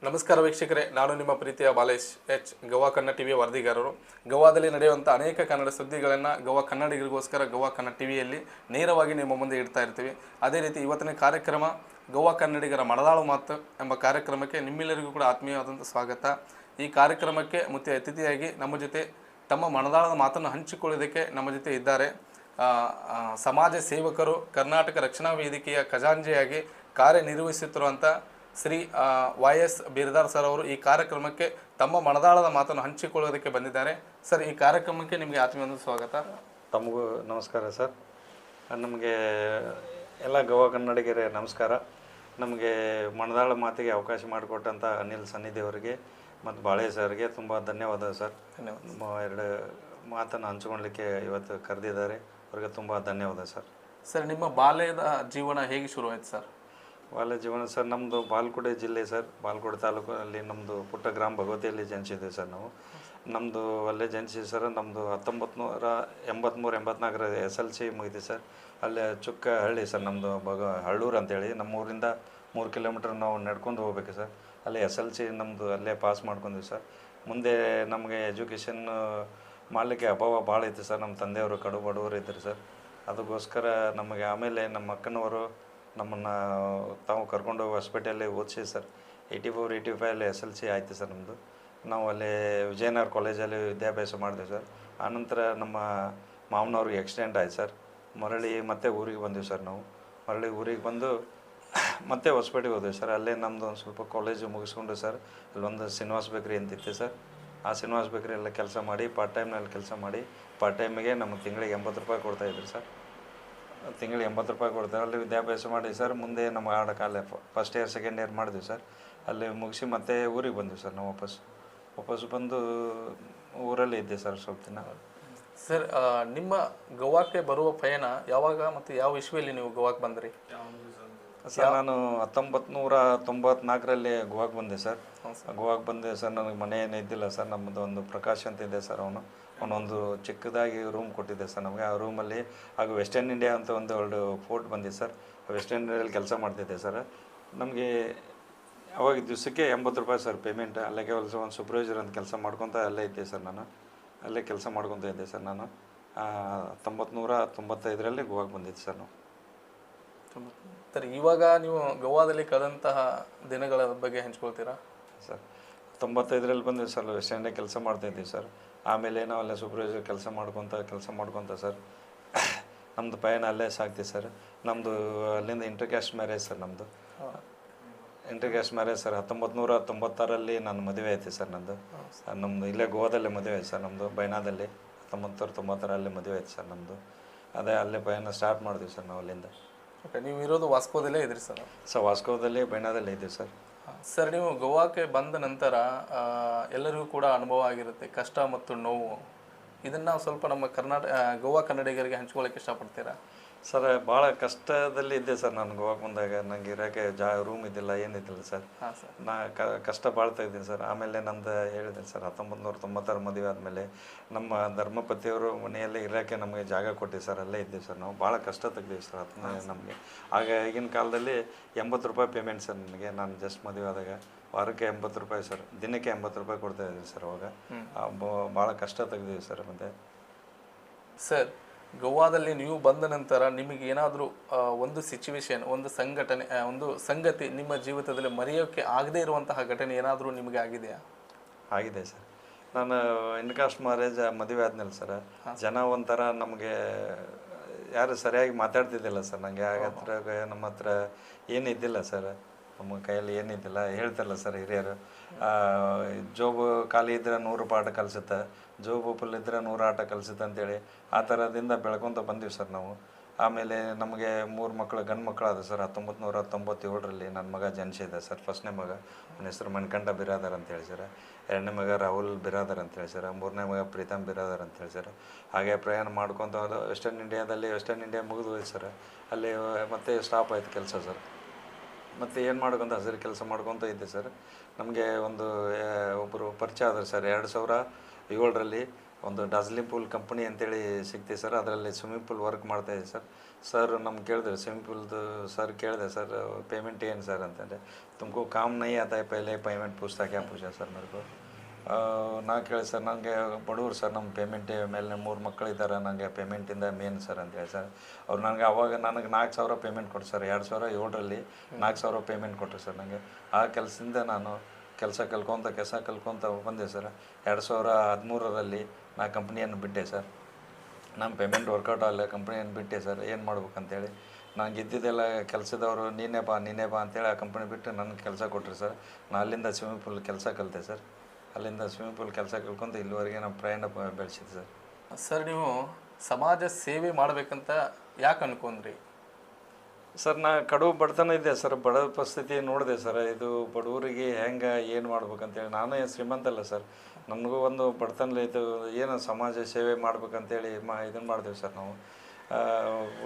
ನಮಸ್ಕಾರ ವೀಕ್ಷಕರೇ, ನಾನು ನಿಮ್ಮ ಪ್ರೀತಿಯ ಬಾಲೇಶ್ ಎಚ್ ಗೋವಾ ಕನ್ನಡ ಟಿವಿಯ ವರದಿಗಾರರು. ಗೋವಾದಲ್ಲಿ ನಡೆಯುವಂಥ ಅನೇಕ ಕನ್ನಡ ಸುದ್ದಿಗಳನ್ನು ಗೋವಾ ಕನ್ನಡಿಗರಿಗೋಸ್ಕರ ಗೋವಾ ಕನ್ನಡ ಟಿವಿಯಲ್ಲಿ ನೇರವಾಗಿ ನಿಮ್ಮ ಮುಂದೆ ಇಡ್ತಾ ಇರ್ತೀವಿ. ಅದೇ ರೀತಿ ಇವತ್ತಿನ ಕಾರ್ಯಕ್ರಮ ಗೋವಾ ಕನ್ನಡಿಗರ ಮನದಾಳು ಮಾತು ಎಂಬ ಕಾರ್ಯಕ್ರಮಕ್ಕೆ ನಿಮ್ಮೆಲ್ಲರಿಗೂ ಕೂಡ ಆತ್ಮೀಯವಾದಂಥ ಸ್ವಾಗತ. ಈ ಕಾರ್ಯಕ್ರಮಕ್ಕೆ ಮುಖ್ಯ ಅತಿಥಿಯಾಗಿ ನಮ್ಮ ಜೊತೆ ತಮ್ಮ ಮನದಾಳದ ಮಾತನ್ನು ಹಂಚಿಕೊಳ್ಳೋದಕ್ಕೆ ನಮ್ಮ ಜೊತೆ ಇದ್ದಾರೆ. ಸಮಾಜ ಸೇವಕರು, ಕರ್ನಾಟಕ ರಕ್ಷಣಾ ವೇದಿಕೆಯ ಖಜಾಂಚಿಯಾಗಿ ಕಾರ್ಯನಿರ್ವಹಿಸುತ್ತಿರುವಂಥ ಶ್ರೀ YS ಬಿರ್ದಾರ್ ಸರ್ ಅವರು ಈ ಕಾರ್ಯಕ್ರಮಕ್ಕೆ ತಮ್ಮ ಮನದಾಳದ ಮಾತನ್ನು ಹಂಚಿಕೊಳ್ಳೋದಕ್ಕೆ ಬಂದಿದ್ದಾರೆ. ಸರ್, ಈ ಕಾರ್ಯಕ್ರಮಕ್ಕೆ ನಿಮಗೆ ಆತ್ಮೀಯ ಸ್ವಾಗತ. ತಮಗೂ ನಮಸ್ಕಾರ ಸರ್. ನಮಗೆ ಎಲ್ಲ ಗೋವಾ ಕನ್ನಡಿಗರೇ ನಮಸ್ಕಾರ. ನಮಗೆ ಮನದಾಳ ಮಾತಿಗೆ ಅವಕಾಶ ಮಾಡಿಕೊಟ್ಟಂಥ ಅನಿಲ್ ಸನ್ನಿಧಿ ಅವರಿಗೆ ಮತ್ತು ಬಾಳೆ ಸರ್ಗೆ ತುಂಬ ಧನ್ಯವಾದ ಸರ್. ನಮ್ಮ ಎರಡು ಮಾತನ್ನು ಹಂಚಿಕೊಳ್ಳಲಿಕ್ಕೆ ಇವತ್ತು ಕರೆದಿದ್ದಾರೆ, ಅವ್ರಿಗೆ ತುಂಬ ಧನ್ಯವಾದ ಸರ್. ಸರ್, ನಿಮ್ಮ ಬಾಲ್ಯದ ಜೀವನ ಹೇಗೆ ಶುರುವಾಯಿತು ಸರ್? ಬಾಲ್ಯ ಜೀವನ ಸರ್, ನಮ್ಮದು ಬಾಲ್ಕೋಟೆ ಜಿಲ್ಲೆ ಸರ್. ಬಾಲ್ಕೋಟೆ ತಾಲೂಕಿನಲ್ಲಿ ನಮ್ಮದು ಪುಟ್ಟ ಗ್ರಾಮ ಭಗವತಿಯಲ್ಲಿ ಜನಿಸಿದ್ದೆ ಸರ್. ನಮ್ಮದು ಅಲ್ಲೇ ಜನಿಸಿದೆ ಸರ್. ನಮ್ಮದು 1983-84 SLC ಮುಗಿದಿದೆ ಸರ್. ಅಲ್ಲೇ ಚುಕ್ಕ ಹಳ್ಳಿ ಸರ್ ನಮ್ಮದು ಹಳ್ಳೂರು ಅಂತೇಳಿ. ನಮ್ಮ ಊರಿಂದ 3 ಕಿಲೋಮೀಟ್ರ್ ನಾವು ನಡ್ಕೊಂಡು ಹೋಗ್ಬೇಕು ಸರ್. ಅಲ್ಲೇ SLC ನಮ್ಮದು ಅಲ್ಲೇ ಪಾಸ್ ಮಾಡ್ಕೊಂಡ್ವಿ ಸರ್. ಮುಂದೆ ನಮಗೆ ಎಜುಕೇಷನ್ ಮಾಡಲಿಕ್ಕೆ ಅಭಾವ ಭಾಳ ಇತ್ತು ಸರ್. ನಮ್ಮ ತಂದೆಯವರು ಕಡು ಬಡವರು ಇದ್ದರು ಸರ್. ಅದಕ್ಕೋಸ್ಕರ ನಮಗೆ ಆಮೇಲೆ ನಮ್ಮ ಅಕ್ಕನವರು ನಮ್ಮನ್ನು ತಾವು ಕರ್ಕೊಂಡು ಹಾಸ್ಪಿಟಲಲ್ಲಿ ಓದಿಸಿ ಸರ್. 84-85 SLC ಆಯಿತು ಸರ್ ನಮ್ಮದು. ನಾವು ಅಲ್ಲಿ ವಿಜಯನಗರ ಕಾಲೇಜಲ್ಲಿ ವಿದ್ಯಾಭ್ಯಾಸ ಮಾಡಿದ್ವಿ ಸರ್. ಆನಂತರ ನಮ್ಮ ಮಾವನವ್ರಿಗೆ ಆಕ್ಸಿಡೆಂಟ್ ಆಯ್ತು ಸರ್. ಮರಳಿ ಮತ್ತೆ ಊರಿಗೆ ಬಂದ್ವಿ ಸರ್. ನಾವು ಮರಳಿ ಊರಿಗೆ ಬಂದು ಮತ್ತೆ ಹೊಸಪೇಟೆಗೆ ಹೋದ್ವಿ ಸರ್. ಅಲ್ಲೇ ನಮ್ಮದು ಒಂದು ಸ್ವಲ್ಪ ಕಾಲೇಜು ಮುಗಿಸ್ಕೊಂಡು ಸರ್, ಅಲ್ಲೊಂದು ಶ್ರೀನಿವಾಸ್ ಬೇಕ್ರಿ ಅಂತಿತ್ತು ಸರ್. ಆ ಶ್ರೀನಿವಾಸ್ ಬೇಕ್ರಿ ಎಲ್ಲ ಕೆಲಸ ಮಾಡಿ, ಪಾರ್ಟ್ ಟೈಮ್ನಲ್ಲಿ ಕೆಲಸ ಮಾಡಿ, ಪಾರ್ಟ್ ಟೈಮಿಗೆ ನಮಗೆ ತಿಂಗಳಿಗೆ 80 ರೂಪಾಯಿ ಕೊಡ್ತಾಯಿದ್ರು ಸರ್. ತಿಂಗಳಿಗೆ 80 ರೂಪಾಯಿ ಕೊಡ್ತಾರೆ. ಅಲ್ಲಿ ವಿದ್ಯಾಭ್ಯಾಸ ಮಾಡಿ ಸರ್. ಮುಂದೆ ನಮ್ಮ ಕಾಲ ಫಸ್ಟ್ ಇಯರ್ ಸೆಕೆಂಡ್ ಇಯರ್ ಮಾಡಿದ್ವಿ ಸರ್. ಅಲ್ಲಿ ಮುಗಿಸಿ ಮತ್ತೆ ಊರಿಗೆ ಬಂದ್ವಿ ಸರ್. ನಾವು ವಾಪಸ್ ಬಂದು ಊರಲ್ಲಿ ಇದ್ದೆ ಸರ್ ಸ್ವಲ್ಪ ದಿನ. ಸರ್, ನಿಮ್ಮ ಗೋವಾಕ್ಕೆ ಬರುವ ಪಯಣ ಯಾವಾಗ ಮತ್ತು ಯಾವ ಇಸ್ವಿಯಲ್ಲಿ ನೀವು ಗೋವಾಕ್ಕೆ ಬಂದ್ರಿ? ಸರ್, ನಾನು 1994ರಲ್ಲಿ ಗೋವಾಕ್ಕೆ ಬಂದೆ ಸರ್. ಗೋವಾಕ್ಕೆ ಬಂದೆ ಸರ್. ನನಗೆ ಮನೆ ಏನು ಇದ್ದಿಲ್ಲ ಸರ್. ನಮ್ಮದು ಒಂದು ಪ್ರಕಾಶ್ ಅಂತ ಇದೆ ಸರ್. ಅವನೊಂದು ಚಿಕ್ಕದಾಗಿ ರೂಮ್ ಕೊಟ್ಟಿದ್ದೆ ಸರ್ ನಮಗೆ. ಆ ರೂಮಲ್ಲಿ ಆಗ ವೆಸ್ಟರ್ನ್ ಇಂಡಿಯಾ ಅಂತ ಒಂದು ಫೋರ್ಟ್ ಬಂದಿದೆ ಸರ್. ವೆಸ್ಟರ್ನ್ ಇಂಡಿಯಾದಲ್ಲಿ ಕೆಲಸ ಮಾಡ್ತಿದ್ದೆ ಸರ್. ನಮಗೆ ಅವಾಗ ದಿವಸಕ್ಕೆ 80 ರೂಪಾಯಿ ಸರ್ ಪೇಮೆಂಟ್. ಅಲ್ಲೇ ಒಂದು ಸೂಪರ್ವೈಸರ್ ಅಂತ ಕೆಲಸ ಮಾಡ್ಕೊತ ಅಲ್ಲೇ ಇದ್ದೆ ಸರ್. ನಾನು ಅಲ್ಲೇ ಕೆಲಸ ಮಾಡ್ಕೊತ ಇದ್ದೆ ಸರ್. ನಾನು 1995ರಲ್ಲಿ ಗೋವಾಕ್ಕೆ ಬಂದಿದ್ದೆ ಸರ್. ನಾವು ಸರ್, ಇವಾಗ ನೀವು ಗೋವಾದಲ್ಲಿ ಕಳೆದಂತಹ ದಿನಗಳ ಬಗ್ಗೆ ಹಂಚ್ಕೊಳ್ತೀರಾ ಸರ್? 95ರಲ್ಲಿ ಬಂದಿವಿ ಸರ್. ವೆಸ್ಟ್ ಇಂಡಿಯಾ ಕೆಲಸ ಮಾಡ್ತಾಯಿದ್ದೀವಿ ಸರ್. ಆಮೇಲೆ ನಾವು ಅಲ್ಲೇ ಸೂಪರ್ವೈಸರ್ ಕೆಲಸ ಮಾಡ್ಕೊತ ಸರ್ ನಮ್ಮದು ಪಯಣ ಅಲ್ಲೇ ಸಾಕ್ತೀವಿ ಸರ್. ನಮ್ಮದು ಅಲ್ಲಿಂದ intercaste marriage sir. Intercaste marriage sir 1996ರಲ್ಲಿ ನನ್ನ ಮದುವೆ ಆಯ್ತು ಸರ್. ನಮ್ಮದು ಇಲ್ಲೇ ಗೋವಾದಲ್ಲೇ ಮದುವೆ ಆಯ್ತು ಸರ್. ನಮ್ಮದು ಬೈನಾದಲ್ಲಿ 1990ರಲ್ಲಿ ಮದುವೆ ಆಯ್ತು ಸರ್ ನಮ್ಮದು. ಅದೇ ಅಲ್ಲೇ ಪಯಣ ಸ್ಟಾರ್ಟ್ ಮಾಡಿದ್ವಿ ಸರ್ ನಾವು ಅಲ್ಲಿಂದ. ಓಕೆ, ನೀವು ಇರೋದು ವಾಸ್ಕೋದಲ್ಲೇ ಇದ್ರಿ ಸರ್? ವಾಸ್ಕೋದಲ್ಲಿ ಬೈನಾದಲ್ಲೇ ಇದ್ದೀವಿ ಸರ್. ಸರ್, ನೀವು ಗೋವಾಕ್ಕೆ ಬಂದ ನಂತರ ಎಲ್ಲರಿಗೂ ಕೂಡ ಅನುಭವ ಆಗಿರುತ್ತೆ, ಕಷ್ಟ ಮತ್ತು ನೋವು. ಇದನ್ನು ಸ್ವಲ್ಪ ನಮ್ಮ ಗೋವಾ ಕನ್ನಡಿಗರಿಗೆ ಹಂಚ್ಕೊಳ್ಳೋಕೆ ಇಷ್ಟಪಡ್ತೀರಾ? ಸರ್, ಭಾಳ ಕಷ್ಟದಲ್ಲಿ ಇದ್ದೆ ಸರ್ ನಾನು ಗೋವಾಕ್ಕೆ ಬಂದಾಗ. ನನಗೆ ಇರೋಕ್ಕೆ ರೂಮ್ ಇದ್ದಿಲ್ಲ, ಏನಿದ್ದಿಲ್ಲ ಸರ್. ನಾ ಕಷ್ಟ ಬಾಳ್ತಾ ಇದ್ದೀನಿ ಸರ್. ಆಮೇಲೆ ನಂದು ಹೇಳಿದೆ ಸರ್, 1996 ಮದುವೆ ಆದಮೇಲೆ ನಮ್ಮ ಧರ್ಮಪತಿಯವರು ಮನೆಯಲ್ಲೇ ಇರೋಕ್ಕೆ ನಮಗೆ ಜಾಗ ಕೊಟ್ಟಿವಿ ಸರ್. ಅಲ್ಲೇ ಇದ್ದೀವಿ ಸರ್. ನಾವು ಭಾಳ ಕಷ್ಟ ತೆಗ್ದೀವಿ ಸರ್ ನಮಗೆ. ಆಗ ಈಗಿನ ಕಾಲದಲ್ಲಿ 80 ರೂಪಾಯಿ ಪೇಮೆಂಟ್ ಸರ್ ನನಗೆ. ನಾನು ಜಸ್ಟ್ ಮದುವೆ ಆದಾಗ ವಾರಕ್ಕೆ 80 ರೂಪಾಯಿ ಸರ್. ದಿನಕ್ಕೆ 80 ರೂಪಾಯಿ ಕೊಡ್ತಾ ಇದ್ದೀವಿ ಸರ್. ಅವಾಗ ಭಾಳ ಕಷ್ಟ ತೆಗ್ದೀವಿ ಸರ್. ಮತ್ತು ಸರ್, ಗೋವಾದಲ್ಲಿ ನೀವು ಬಂದ ನಂತರ ನಿಮಗೆ ಏನಾದರೂ ಒಂದು ಸಿಚುವೇಶನ್, ಒಂದು ಸಂಘಟನೆ, ಒಂದು ಸಂಗತಿ ನಿಮ್ಮ ಜೀವಿತದಲ್ಲಿ ಮರೆಯೋಕ್ಕೆ ಆಗದೇ ಇರುವಂತಹ ಘಟನೆ ಏನಾದರೂ ನಿಮಗೆ ಆಗಿದೆಯಾ? ಆಗಿದೆ ಸರ್. ನಾನು ಇಂಟರ್ಕಾಸ್ಟ್ ಮ್ಯಾರೇಜ್ ಮದುವೆ ಆದ್ಮೇಲೆ ಸರ್, ಜನ ಒಂಥರ ನಮಗೆ ಯಾರು ಸರಿಯಾಗಿ ಮಾತಾಡ್ತಿದ್ದಿಲ್ಲ ಸರ್. ನನಗೆ ನಮ್ಮ ಹತ್ರ ಏನಿದ್ದಿಲ್ಲ ಸರ್. ನಮ್ಮ ಕೈಯಲ್ಲಿ ಏನಿದ್ದಿಲ್ಲ. ಹೇಳ್ತಾರಲ್ಲ ಸರ್ ಹಿರಿಯರು, ಜೋಬು ಖಾಲಿ ಇದ್ದರೆ 100 ರೂಪಾಯಿ ಆಟ ಕಲಿಸುತ್ತೆ, ಜೋಬು ಫುಲ್ ಇದ್ದರೆ 100 ಆಟ ಕಲಿಸುತ್ತೆ ಅಂತೇಳಿ ಆ ಥರದಿಂದ ಬೆಳ್ಕೊತ ಬಂದೀವಿ ಸರ್ ನಾವು. ಆಮೇಲೆ ನಮಗೆ 3 ಮಕ್ಕಳು, ಗಂಡು ಮಕ್ಕಳಾದ ಸರ್. 1997ರಲ್ಲಿ ನನ್ನ ಮಗ ಜನಿಸಿದೆ ಸರ್. ಫಸ್ಟ್ನೇ ಮಗ, ನನ್ನ ಹೆಸರು ಮಣಿಕಂಠ ಬಿರಾದರ್ ಅಂತೇಳಿ ಸರ್. 2ನೇ ಮಗ ರಾಹುಲ್ ಬಿರಾದರ್ ಅಂತೇಳಿ ಸರ್. 3ನೇ ಮಗ ಪ್ರೀತಮ್ ಬಿರಾದರ್ ಅಂತೇಳಿ ಸರ್. ಹಾಗೆ ಪ್ರಯಾಣ ಮಾಡ್ಕೊತ ವೆಸ್ಟರ್ನ್ ಇಂಡಿಯಾ ಮುಗಿದು ಹೋಯ್ತು ಸರ್. ಅಲ್ಲಿ ಮತ್ತೆ ಸ್ಟಾಪ್ ಆಯ್ತು ಕೆಲಸ ಸರ್. ಮತ್ತು ಏನು ಮಾಡ್ಕೊಂತ ಹಸಿರು ಕೆಲಸ ಮಾಡ್ಕೊತ ಇದ್ದೆ ಸರ್. ನಮಗೆ ಒಬ್ಬರು ಪರಿಚಯ ಆದರು ಸರ್. 2007ರಲ್ಲಿ ಒಂದು ಡಾರ್ಜಿಲಿಂಗ್ ಪೂಲ್ ಕಂಪನಿ ಅಂತೇಳಿ ಸಿಗ್ತೀವಿ ಸರ್. ಅದರಲ್ಲಿ ಸ್ವಿಮ್ಮಿಂಗ್ ಪೂಲ್ ವರ್ಕ್ ಮಾಡ್ತಾಯಿದ್ದೆ ಸರ್. सर नम ಕೇಳಿದೆ ಸಿಂಪಲ್ದು सर ಕೇಳಿದೆ सर पेमेंट ಏನು सर ಅಂತಂದರೆ तुमको काम नहीं आता है पहले पेमेंट पूछता क्या पूछा सर मेरे को ನಾ ಕೇಳಿ ಸರ್ ನನಗೆ ಬಡವರು ಸರ್ ನಮ್ಮ ಪೇಮೆಂಟ್ ಮೇಲೆ 3 ಮಕ್ಕಳಿದ್ದಾರೆ ನನಗೆ ಪೇಮೆಂಟಿಂದ ಮೇನ್ ಸರ್ ಅಂತೇಳಿ ಸರ್ ಅವ್ರು ನನಗೆ ಅವಾಗ ನನಗೆ 4,000 ಪೇಮೆಂಟ್ ಕೊಟ್ಟು ಸರ್ 2007ರಲ್ಲಿ 4,000 ಪೇಮೆಂಟ್ ಕೊಟ್ಟರು ಸರ್ ನನಗೆ ಆ ಕೆಲಸದಿಂದ ನಾನು ಕೆಲಸ ಕಲ್ಕೊತ ಬಂದೆ ಸರ್ 2013ರಲ್ಲಿ ನಾ ಕಂಪ್ನಿಯನ್ನು ಬಿಟ್ಟೆ ಸರ್ ನಮ್ಮ ಪೇಮೆಂಟ್ ವರ್ಕೌಟ್ ಆಗಲ್ಲ ಕಂಪ್ನಿಯನ್ನು ಬಿಟ್ಟೆ ಸರ್ ಏನು ಮಾಡ್ಬೇಕಂತೇಳಿ ನನಗೆ ಇದ್ದಿದ್ದೆಲ್ಲ ಕೆಲಸದವರು ನೀನೇ ಬಾ ಅಂತೇಳಿ ಆ ಕಂಪ್ನಿ ಬಿಟ್ಟು ನನಗೆ ಕೆಲಸ ಕೊಟ್ಟರು ಸರ್ ನಾನು ಅಲ್ಲಿಂದ ಸ್ವಿಮ್ಮಿಂಗ್ ಪೂಲ್ ಕೆಲಸ ಕಲಿತೆ ಸರ್ ಅಲ್ಲಿಂದ ಸ್ವಿಮ್ಮಿಂಗ್ ಪೂಲ್ ಕೆಲಸ ಕಲ್ಕೊಂತ ಇಲ್ಲಿವರೆಗೆ ನಮ್ಮ ಪ್ರಯಾಣ ಬೆಳೆಸಿದೆ ಸರ್ ಸರ್ ನೀವು ಸಮಾಜ ಸೇವೆ ಮಾಡಬೇಕಂತ ಯಾಕೆ ಅನ್ಕೊಂಡ್ರಿ ಸರ್ ನಾ ಕಡು ಬಡತನ ಇದ್ದೆ ಸರ್ ಬಡ ಪರಿಸ್ಥಿತಿ ನೋಡಿದೆ ಸರ್ ಇದು ಬಡವರಿಗೆ ಹೆಂಗೆ ಏನು ಮಾಡ್ಬೇಕಂತೇಳಿ ನಾನೇ ಶ್ರೀಮಂತ ಅಲ್ಲ ಸರ್ ನಮಗೂ ಒಂದು ಬಡತನ ಇದು ಏನು ಸಮಾಜ ಸೇವೆ ಮಾಡ್ಬೇಕಂತೇಳಿ ಇದನ್ನು ಮಾಡಿದೆವು ಸರ್ ನಾವು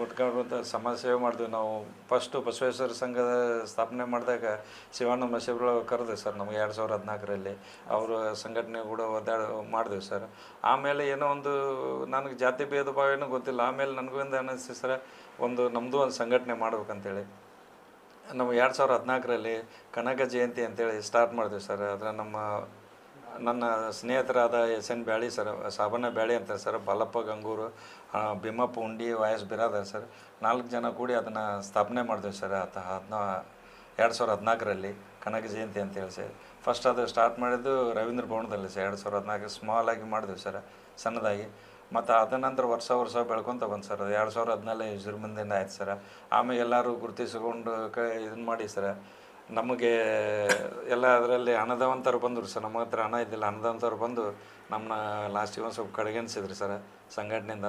ಒಟ್ಕೊಂಡು ಸಮಾಜ ಸೇವೆ ಮಾಡಿದ್ವಿ ನಾವು ಫಸ್ಟು ಬಸವೇಶ್ವರ ಸಂಘದ ಸ್ಥಾಪನೆ ಮಾಡಿದಾಗ ಶಿವಾನಂದ ಮಶಿಬ್ರು ಕರೆದೆ ಸರ್ ನಮಗೆ 2014ರಲ್ಲಿ ಅವರ ಸಂಘಟನೆ ಕೂಡ ಮಾಡಿದೆವು ಸರ್ ಆಮೇಲೆ ಏನೋ ಒಂದು ನನಗೆ ಜಾತಿ ಭೇದ ಭಾವ ಏನೋ ಗೊತ್ತಿಲ್ಲ ಆಮೇಲೆ ನನಗೂ ಒಂದು ಅನ್ನಿಸ್ತು ಸರ್ ಒಂದು ನಮ್ಮದು ಒಂದು ಸಂಘಟನೆ ಮಾಡ್ಬೇಕಂತೇಳಿ ನಾವು 2014ರಲ್ಲಿ ಕನಕ ಜಯಂತಿ ಅಂತೇಳಿ ಸ್ಟಾರ್ಟ್ ಮಾಡಿದೆವು ಸರ್ ಅದರ ನನ್ನ ಸ್ನೇಹಿತರಾದ SN ಬ್ಯಾಳಿ ಸರ್ ಸಾಬಣ್ಣ ಬ್ಯಾಳಿ ಅಂತ ಸರ್ ಬಾಲಪ್ಪ ಗಂಗೂರು ಭೀಮಪ್ಪ ಉಂಡಿ ವಾಯಸ್ ಬಿರಾದರ್ ಸರ್ 4 ಜನ ಕೂಡಿ ಅದನ್ನು ಸ್ಥಾಪನೆ ಮಾಡಿದೆವು ಸರ್ 2014ರಲ್ಲಿ ಕನಕ ಜಯಂತಿ ಅಂತೇಳಿ ಸರ್ ಫಸ್ಟ್ ಅದು ಸ್ಟಾರ್ಟ್ ಮಾಡಿದ್ದು ರವೀಂದ್ರ ಭವನದಲ್ಲಿ ಸರ್ 2014 ಸ್ಮಾಲ್ ಆಗಿ ಮಾಡಿದೆವು ಸರ್ ಸಣ್ಣದಾಗಿ ಮತ್ತು ಅದ ನಂತರ ವರ್ಷ ಬೆಳ್ಕೊತ ಬಂದು ಸರ್ 2014 ವಿಜೃಂಭಣೆಯಿಂದ ಆಯ್ತು ಸರ್ ಆಮೇಲೆ ಎಲ್ಲರೂ ಗುರುತಿಸಿಕೊಂಡು ಇದನ್ನು ಮಾಡಿ ಸರ್ ನಮಗೆ ಎಲ್ಲ ಅದರಲ್ಲಿ ಹಣದವಂತರು ಬಂದರು ಸರ್ ನಮ್ಮ ಹತ್ರ ಹಣ ಇದ್ದಿಲ್ಲ ಹಣದವಂತರು ಬಂದು ನಮ್ಮನ್ನ ಲಾಸ್ಟಿಗೆ ಒಂದು ಸ್ವಲ್ಪ ಕಡೆಗಣಿಸಿದ್ರು ಸರ್ ಸಂಘಟನೆಯಿಂದ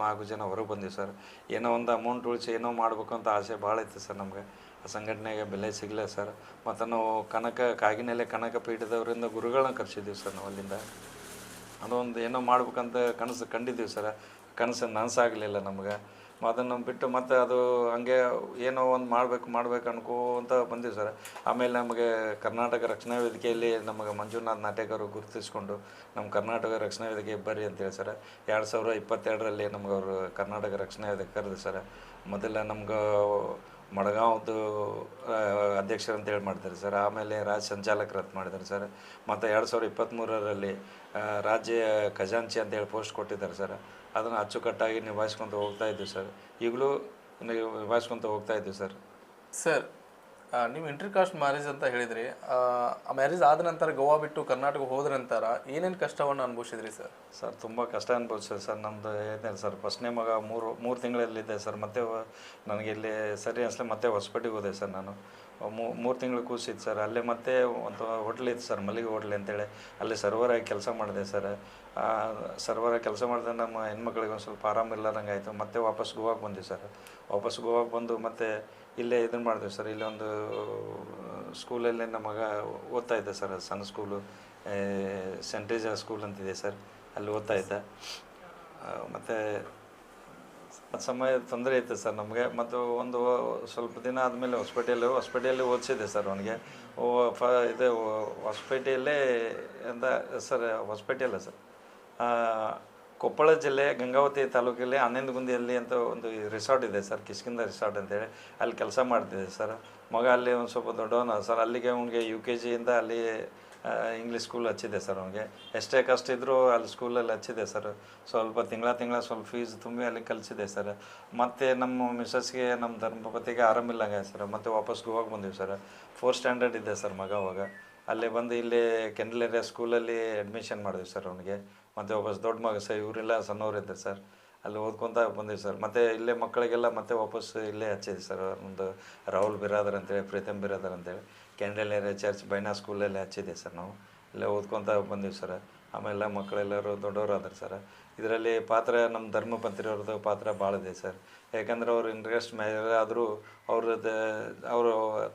4 ಜನ ಹೊರಗೆ ಬಂದಿವಿ ಸರ್ ಏನೋ ಒಂದು ಅಮೌಂಟ್ ಉಳಿಸಿ ಏನೋ ಮಾಡಬೇಕು ಅಂತ ಆಸೆ ಭಾಳ ಇತ್ತು ಸರ್ ನಮಗೆ ಆ ಸಂಘಟನೆಗೆ ಬೆಲೆ ಸಿಗಲೇ ಸರ್ ಮತ್ತು ನಾವು ಕಾಗಿನೆಲೆ ಕನಕ ಪೀಠದವರಿಂದ ಗುರುಗಳನ್ನ ಕರೆಸಿದ್ದೀವಿ ಸರ್ ನಾವು ಅಲ್ಲಿಂದ ಅದೊಂದು ಏನೋ ಮಾಡ್ಬೇಕಂತ ಕನಸು ಕಂಡಿದ್ದೀವಿ ಸರ್ ಕನಸು ನನಸಾಗಲಿಲ್ಲ ನಮ್ಗೆ ಅದನ್ನು ಬಿಟ್ಟು ಮತ್ತೆ ಅದು ಹಂಗೆ ಏನೋ ಒಂದು ಮಾಡಬೇಕು ಅನ್ಕೋಂತ ಬಂದೀವಿ ಸರ್ ಆಮೇಲೆ ನಮಗೆ ಕರ್ನಾಟಕ ರಕ್ಷಣಾ ವೇದಿಕೆಯಲ್ಲಿ ನಮಗೆ ಮಂಜುನಾಥ್ ನಾಟಕರು ಗುರುತಿಸ್ಕೊಂಡು ನಮ್ಮ ಕರ್ನಾಟಕ ರಕ್ಷಣಾ ವೇದಿಕೆ ಬರ್ರಿ ಅಂತೇಳಿ ಸರ್ 2022ರಲ್ಲಿ ನಮ್ಗೆ ಅವರು ಕರ್ನಾಟಕ ರಕ್ಷಣಾ ವೇದಿಕೆ ಕರೆದು ಸರ್ ಮೊದಲ ನಮ್ಗೆ ಮಡಗಾಂವ್ದು ಅಧ್ಯಕ್ಷರು ಅಂತೇಳಿ ಮಾಡ್ತಾರೆ ಸರ್ ಆಮೇಲೆ ರಾಜ್ಯ ಸಂಚಾಲಕರು ಅಂತ ಮಾಡಿದ್ದಾರೆ ಸರ್ ಮತ್ತು 2023ರಲ್ಲಿ ರಾಜ್ಯ ಖಜಾಂಚಿ ಅಂತೇಳಿ ಪೋಸ್ಟ್ ಕೊಟ್ಟಿದ್ದಾರೆ ಸರ್ ಅದನ್ನು ಅಚ್ಚುಕಟ್ಟಾಗಿ ನಿಭಾಯಿಸ್ಕೊತ ಹೋಗ್ತಾ ಇದ್ದೀವಿ ಸರ್ ಈಗಲೂ ನಿಭಾಯಿಸ್ಕೊತ ಹೋಗ್ತಾ ಇದ್ದೀವಿ ಸರ್ ಸರ್ ನೀವು ಇಂಟರ್ ಕಾಸ್ಟ್ ಮ್ಯಾರೇಜ್ ಅಂತ ಹೇಳಿದ್ರಿ ಆ ಮ್ಯಾರೇಜ್ ಆದ ನಂತರ ಗೋವಾ ಬಿಟ್ಟು ಕರ್ನಾಟಕ ಹೋದ ನಂತರ ಏನೇನು ಕಷ್ಟವನ್ನು ಅನುಭವಿಸಿದ್ರಿ ಸರ್ ತುಂಬ ಕಷ್ಟ ಅನುಭವಿಸಿದೆ ಸರ್ ನಮ್ಮದು ಏನಿಲ್ಲ ಸರ್ ಫಸ್ಟ್ನೇ ಮಗ ಮೂರು ತಿಂಗಳಲ್ಲಿದ್ದೆ ಸರ್ ಮತ್ತೆ ನನಗೆ ಇಲ್ಲಿ ಸರಿ ಅನಿಸ್ಲೆ ಮತ್ತೆ ಹೊಸಪೇಟೆಗೆ ಹೋದೆ ಸರ್ ನಾನು 3 ತಿಂಗಳು ಕೂಸಿತ್ತು ಸರ್ ಅಲ್ಲೇ ಮತ್ತೆ ಒಂದು ಹೋಟ್ಲ್ ಇತ್ತು ಸರ್ ಮಲ್ಲಿಗೆ ಹೋಟ್ಲ್ ಅಂತೇಳಿ ಅಲ್ಲಿ ಸರ್ವರಾಗಿ ಕೆಲಸ ಮಾಡಿದೆ ಸರ್ ಸರ್ವರಾಗಿ ಕೆಲಸ ಮಾಡಿದ್ರೆ ನಮ್ಮ ಹೆಣ್ಮಕ್ಳಿಗೆ ಒಂದು ಸ್ವಲ್ಪ ಆರಾಮಿಲ್ಲದಂಗೆ ಆಯಿತು ಮತ್ತೆ ವಾಪಸ್ ಗೋವಾಗೆ ಬಂದ್ವಿ ಸರ್ ವಾಪಸ್ ಗೋವಾಗೆ ಬಂದು ಮತ್ತೆ ಇಲ್ಲೇ ಇದನ್ನು ಮಾಡಿದ್ವಿ ಸರ್ ಇಲ್ಲೇ ಒಂದು ಸ್ಕೂಲಲ್ಲೇ ನಮ್ಮ ಮಗ ಓದ್ತಾ ಇದ್ದೆ ಸರ್ ಸಣ್ಣ ಸ್ಕೂಲು ಸೆಂಟ್ರೀಜಾ ಸ್ಕೂಲ್ ಅಂತಿದೆ ಸರ್ ಅಲ್ಲಿ ಓದ್ತಾ ಇದ್ದೆ ಮತ್ತು ಸಮಯ ತೊಂದರೆ ಇತ್ತು ಸರ್ ನಮಗೆ ಮತ್ತು ಒಂದು ಸ್ವಲ್ಪ ದಿನ ಆದಮೇಲೆ ಹೊಸಪೇಟೆಯಲ್ಲಿ ಓದಿಸಿದ್ದೆ ಸರ್ ಅವನಿಗೆ ಇದು ಹೊಸಪೇಟೆಯಲ್ಲೇ ಅಂತ ಸರ್ ಹೊಸಪೇಟೆ ಅಲ್ಲ ಸರ್ ಕೊಪ್ಪಳ ಜಿಲ್ಲೆ ಗಂಗಾವತಿ ತಾಲೂಕಲ್ಲಿ ಆನಂದಗುಂದಿಯಲ್ಲಿ ಅಂತ ಒಂದು ರಿಸಾರ್ಟ್ ಇದೆ ಸರ್ ಕಿಷ್ಕಿಂಧ ರಿಸಾರ್ಟ್ ಅಂತೇಳಿ ಅಲ್ಲಿ ಕೆಲಸ ಮಾಡ್ತಿದ್ದೆ ಸರ್ ಮಗ ಅಲ್ಲಿ ಒಂದು ಸ್ವಲ್ಪ ದೊಡ್ಡವನ ಸರ್ ಅಲ್ಲಿಗೆ ಅವ್ನಿಗೆ UKG ಇಂದ ಅಲ್ಲಿ ಇಂಗ್ಲೀಷ್ ಸ್ಕೂಲ್ ಹಚ್ಚಿದೆ ಸರ್ ಅವನಿಗೆ ಎಷ್ಟೇ ಕಷ್ಟ ಇದ್ದರೂ ಅಲ್ಲಿ ಸ್ಕೂಲಲ್ಲಿ ಹಚ್ಚಿದೆ ಸರ್ ಸ್ವಲ್ಪ ತಿಂಗಳ ಸ್ವಲ್ಪ ಫೀಸ್ ತುಂಬಿ ಅಲ್ಲಿ ಕಲಿಸಿದೆ ಸರ್ ಮತ್ತು ನಮ್ಮ ಮಿಸ್ಸಸ್ಗೆ ನಮ್ಮ ಧರ್ಮಪತಿಗೆ ಆರಾಮಿಲ್ಲಂಗೆ ಸರ್ ಮತ್ತೆ ವಾಪಸ್ ಗೋವಾಗೆ ಬಂದೀವಿ ಸರ್ 4th ಸ್ಟ್ಯಾಂಡರ್ಡ್ ಇದ್ದೆ ಸರ್ ಮಗ ಅವಾಗ ಅಲ್ಲೇ ಬಂದು ಇಲ್ಲಿ ಕೆಂಡಲ್ ಏರಿಯಾ ಸ್ಕೂಲಲ್ಲಿ ಅಡ್ಮಿಷನ್ ಮಾಡಿದ್ವಿ ಸರ್ ಅವನಿಗೆ ಮತ್ತು ವಾಪಸ್ ದೊಡ್ಡ ಮಗ ಸರ್ ಇವರೆಲ್ಲ ಸಣ್ಣವರಿದ್ದರು ಸರ್ ಅಲ್ಲಿ ಓದ್ಕೊತ ಬಂದೀವಿ ಸರ್ ಮತ್ತು ಇಲ್ಲೇ ಮಕ್ಕಳಿಗೆಲ್ಲ ಮತ್ತೆ ವಾಪಸ್ ಇಲ್ಲೇ ಹಚ್ಚಿದೆ ಸರ್ ಒಂದು ರಾಹುಲ್ ಬಿರಾದರ್ ಅಂತೇಳಿ ಪ್ರೀತಮ್ ಬಿರಾದರ್ ಅಂತೇಳಿ ಕೆಂಡಲ್ ಏರಿಯಾ ಚರ್ಚ್ ಬೈನಾ ಸ್ಕೂಲಲ್ಲಿ ಹಚ್ಚಿದೆ ಸರ್ ನಾವು ಇಲ್ಲೇ ಓದ್ಕೊತ ಬಂದೀವಿ ಸರ್ ಆಮೇಲೆ ಮಕ್ಕಳೆಲ್ಲರೂ ದೊಡ್ಡವರು ಆದರು ಸರ್ ಇದರಲ್ಲಿ ಪಾತ್ರ ನಮ್ಮ ಧರ್ಮಪತ್ರಿಯವ್ರದ್ದು ಪಾತ್ರ ಭಾಳ ಇದೆ ಸರ್ ಯಾಕಂದ್ರೆ ಅವ್ರು ಇಂಟ್ರೆಸ್ಟ್ ಮ್ಯಾರೇಜ್ ಆದರೂ ಅವರು